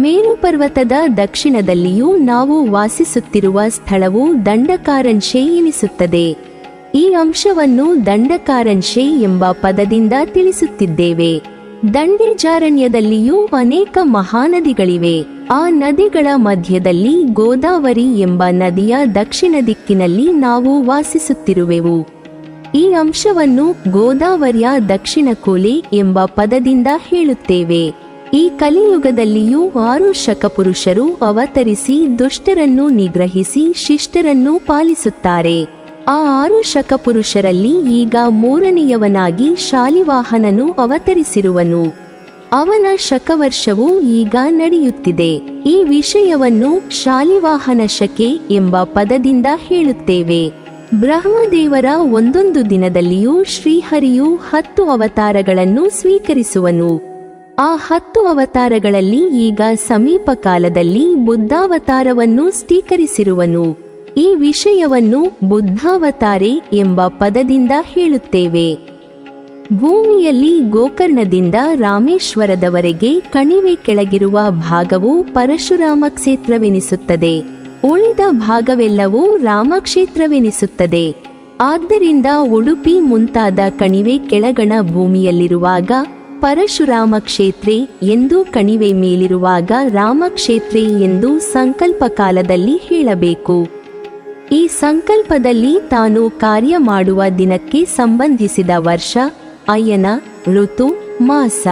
ಮೇರು ಪರ್ವತದ ದಕ್ಷಿಣದಲ್ಲಿಯೂ ನಾವು ವಾಸಿಸುತ್ತಿರುವ ಸ್ಥಳವು ದಂಡಕಾರಣ್ಯೆ ಎನಿಸುತ್ತದೆ. ಈ ಅಂಶವನ್ನು ದಂಡಕಾರಣ್ಯೆ ಎಂಬ ಪದದಿಂದ ತಿಳಿಸುತ್ತಿದ್ದೇವೆ. ದಂಡೇಜಾರಣ್ಯದಲ್ಲಿಯೂ ಅನೇಕ ಮಹಾನದಿಗಳಿವೆ. ಆ ನದಿಗಳ ಮಧ್ಯದಲ್ಲಿ ಗೋದಾವರಿ ಎಂಬ ನದಿಯ ದಕ್ಷಿಣ ದಿಕ್ಕಿನಲ್ಲಿ ನಾವು ವಾಸಿಸುತ್ತಿರುವೆವು. ಈ ಅಂಶವನ್ನು ಗೋದಾವರಿಯ ದಕ್ಷಿಣ ಕೋಲೆ ಎಂಬ ಪದದಿಂದ ಹೇಳುತ್ತೇವೆ. ಈ ಕಲಿಯುಗದಲ್ಲಿಯೂ 6 ಶಕಪುರುಷರು ಅವತರಿಸಿ ದುಷ್ಟರನ್ನು ನಿಗ್ರಹಿಸಿ ಶಿಷ್ಟರನ್ನು ಪಾಲಿಸುತ್ತಾರೆ. ಆ 6 ಶಕಪುರುಷರಲ್ಲಿ ಈಗ 3ನೇಯವನಾಗಿ ಶಾಲಿವಾಹನನು ಅವತರಿಸಿರುವನು. ಅವನ ಶಕವರ್ಷವು ಈಗ ನಡೆಯುತ್ತಿದೆ. ಈ ವಿಷಯವನ್ನು ಶಾಲಿವಾಹನ ಶಕೆ ಎಂಬ ಪದದಿಂದ ಹೇಳುತ್ತೇವೆ. ಬ್ರಹ್ಮದೇವರ ಒಂದೊಂದು ದಿನದಲ್ಲಿಯೂ ಶ್ರೀಹರಿಯು 10 ಅವತಾರಗಳನ್ನು ಸ್ವೀಕರಿಸುವನು. ಆ 10 ಅವತಾರಗಳಲ್ಲಿ ಈಗ ಸಮೀಪ ಕಾಲದಲ್ಲಿ ಬುದ್ಧಾವತಾರವನ್ನು ಸ್ವೀಕರಿಸಿರುವನು. ಈ ವಿಷಯವನ್ನು ಬುದ್ಧಾವತಾರೆ ಎಂಬ ಪದದಿಂದ ಹೇಳುತ್ತೇವೆ. ಭೂಮಿಯಲ್ಲಿ ಗೋಕರ್ಣದಿಂದ ರಾಮೇಶ್ವರದವರೆಗೆ ಕಣಿವೆ ಕೆಳಗಿರುವ ಭಾಗವು ಪರಶುರಾಮ ಕ್ಷೇತ್ರವೆನಿಸುತ್ತದೆ. ಉಳಿದ ಭಾಗವೆಲ್ಲವೂ ರಾಮಕ್ಷೇತ್ರವೆನಿಸುತ್ತದೆ. ಆದ್ದರಿಂದ ಉಡುಪಿ ಮುಂತಾದ ಕಣಿವೆ ಕೆಳಗಣ ಭೂಮಿಯಲ್ಲಿರುವಾಗ ಪರಶುರಾಮ ಕ್ಷೇತ್ರೆ ಎಂದು, ಕಣಿವೆ ಮೇಲಿರುವಾಗ ರಾಮಕ್ಷೇತ್ರೆ ಎಂದು ಸಂಕಲ್ಪ ಕಾಲದಲ್ಲಿ ಹೇಳಬೇಕು. ಈ ಸಂಕಲ್ಪದಲ್ಲಿ ತಾನು ಕಾರ್ಯ ಮಾಡುವ ದಿನಕ್ಕೆ ಸಂಬಂಧಿಸಿದ ವರ್ಷ, ಅಯನ, ಋತು, ಮಾಸ,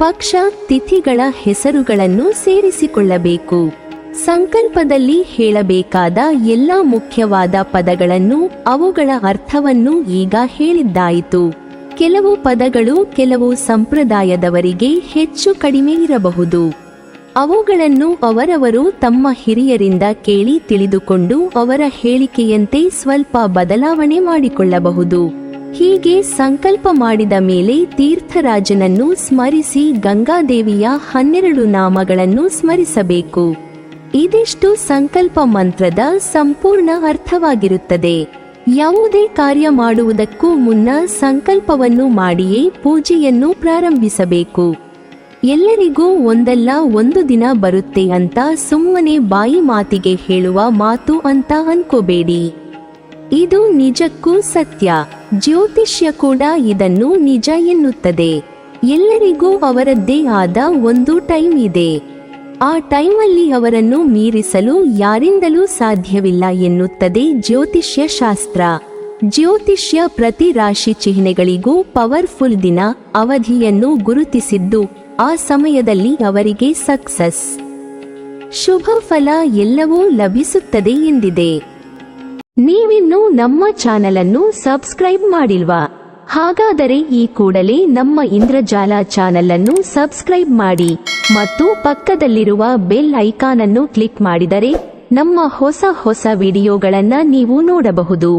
ಪಕ್ಷ, ತಿಥಿಗಳ ಹೆಸರುಗಳನ್ನು ಸೇರಿಸಿಕೊಳ್ಳಬೇಕು. ಸಂಕಲ್ಪದಲ್ಲಿ ಹೇಳಬೇಕಾದ ಎಲ್ಲ ಮುಖ್ಯವಾದ ಪದಗಳನ್ನು, ಅವುಗಳ ಅರ್ಥವನ್ನು ಈಗ ಹೇಳಿದ್ದಾಯಿತು. ಕೆಲವು ಪದಗಳು ಕೆಲವು ಸಂಪ್ರದಾಯದವರಿಗೆ ಹೆಚ್ಚು ಕಡಿಮೆ ಇರಬಹುದು. ಅವುಗಳನ್ನು ಅವರವರು ತಮ್ಮ ಹಿರಿಯರಿಂದ ಕೇಳಿ ತಿಳಿದುಕೊಂಡು ಅವರ ಹೇಳಿಕೆಯಂತೆ ಸ್ವಲ್ಪ ಬದಲಾವಣೆ ಮಾಡಿಕೊಳ್ಳಬಹುದು. ಹೀಗೆ ಸಂಕಲ್ಪ ಮಾಡಿದ ಮೇಲೆ ತೀರ್ಥರಾಜನನ್ನು ಸ್ಮರಿಸಿ ಗಂಗಾದೇವಿಯ 12 ನಾಮಗಳನ್ನು ಸ್ಮರಿಸಬೇಕು. ಇದಿಷ್ಟು ಸಂಕಲ್ಪ ಮಂತ್ರದ ಸಂಪೂರ್ಣ ಅರ್ಥವಾಗಿರುತ್ತದೆ. ಯಾವುದೇ ಕಾರ್ಯ ಮಾಡುವುದಕ್ಕೂ ಮುನ್ನ ಸಂಕಲ್ಪವನ್ನು ಮಾಡಿಯೇ ಪೂಜೆಯನ್ನು ಪ್ರಾರಂಭಿಸಬೇಕು. ಎಲ್ಲರಿಗೂ ಒಂದಲ್ಲ ಒಂದು ದಿನ ಬರುತ್ತೆ ಅಂತ ಸುಮ್ಮನೆ ಬಾಯಿ ಮಾತಿಗೆ ಹೇಳುವ ಮಾತು ಅಂತ ಅನ್ಕೋಬೇಡಿ. ಇದು ನಿಜಕ್ಕೂ ಸತ್ಯ. ಜ್ಯೋತಿಷ್ಯ ಕೂಡ ಇದನ್ನು ನಿಜ ಎನ್ನುತ್ತದೆ. ಎಲ್ಲರಿಗೂ ಅವರದ್ದೇ ಆದ ಒಂದು ಟೈಮ್ ಇದೆ. ಆ ಟೈಮಲ್ಲಿ ಅವರನ್ನು ಮೀರಿಸಲು ಯಾರಿಂದಲೂ ಸಾಧ್ಯವಿಲ್ಲ ಎನ್ನುತ್ತದೆ ಜ್ಯೋತಿಷ್ಯ ಶಾಸ್ತ್ರ. ಜ್ಯೋತಿಷ್ಯ ಪ್ರತಿ ರಾಶಿ ಚಿಹ್ನೆಗಳಿಗೂ ಪವರ್ಫುಲ್ ದಿನ, ಅವಧಿಯನ್ನು ಗುರುತಿಸಿದ್ದು ಆ ಸಮಯದಲ್ಲಿ ಅವರಿಗೆ ಸಕ್ಸಸ್, ಶುಭ ಫಲ ಎಲ್ಲವೂ ಲಭಿಸುತ್ತದೆ ಎಂದಿದೆ. ನೀವಿನ್ನೂ ನಮ್ಮ ಚಾನೆಲ್ ಅನ್ನು ಸಬ್ಸ್ಕ್ರೈಬ್ ಮಾಡಿಲ್ವಾ? ಹಾಗಾದರೆ ಈ ಕೂಡಲೇ ನಮ್ಮ ಇಂದ್ರಜಾಲ ಚಾನೆಲ್ ಅನ್ನು ಸಬ್ಸ್ಕ್ರೈಬ್ ಮಾಡಿ ಮತ್ತು ಪಕ್ಕದಲ್ಲಿರುವ ಬೆಲ್ ಐಕಾನ್ ಅನ್ನು ಕ್ಲಿಕ್ ಮಾಡಿದರೆ ನಮ್ಮ ಹೊಸ ವಿಡಿಯೋಗಳನ್ನು ನೀವು ನೋಡಬಹುದು.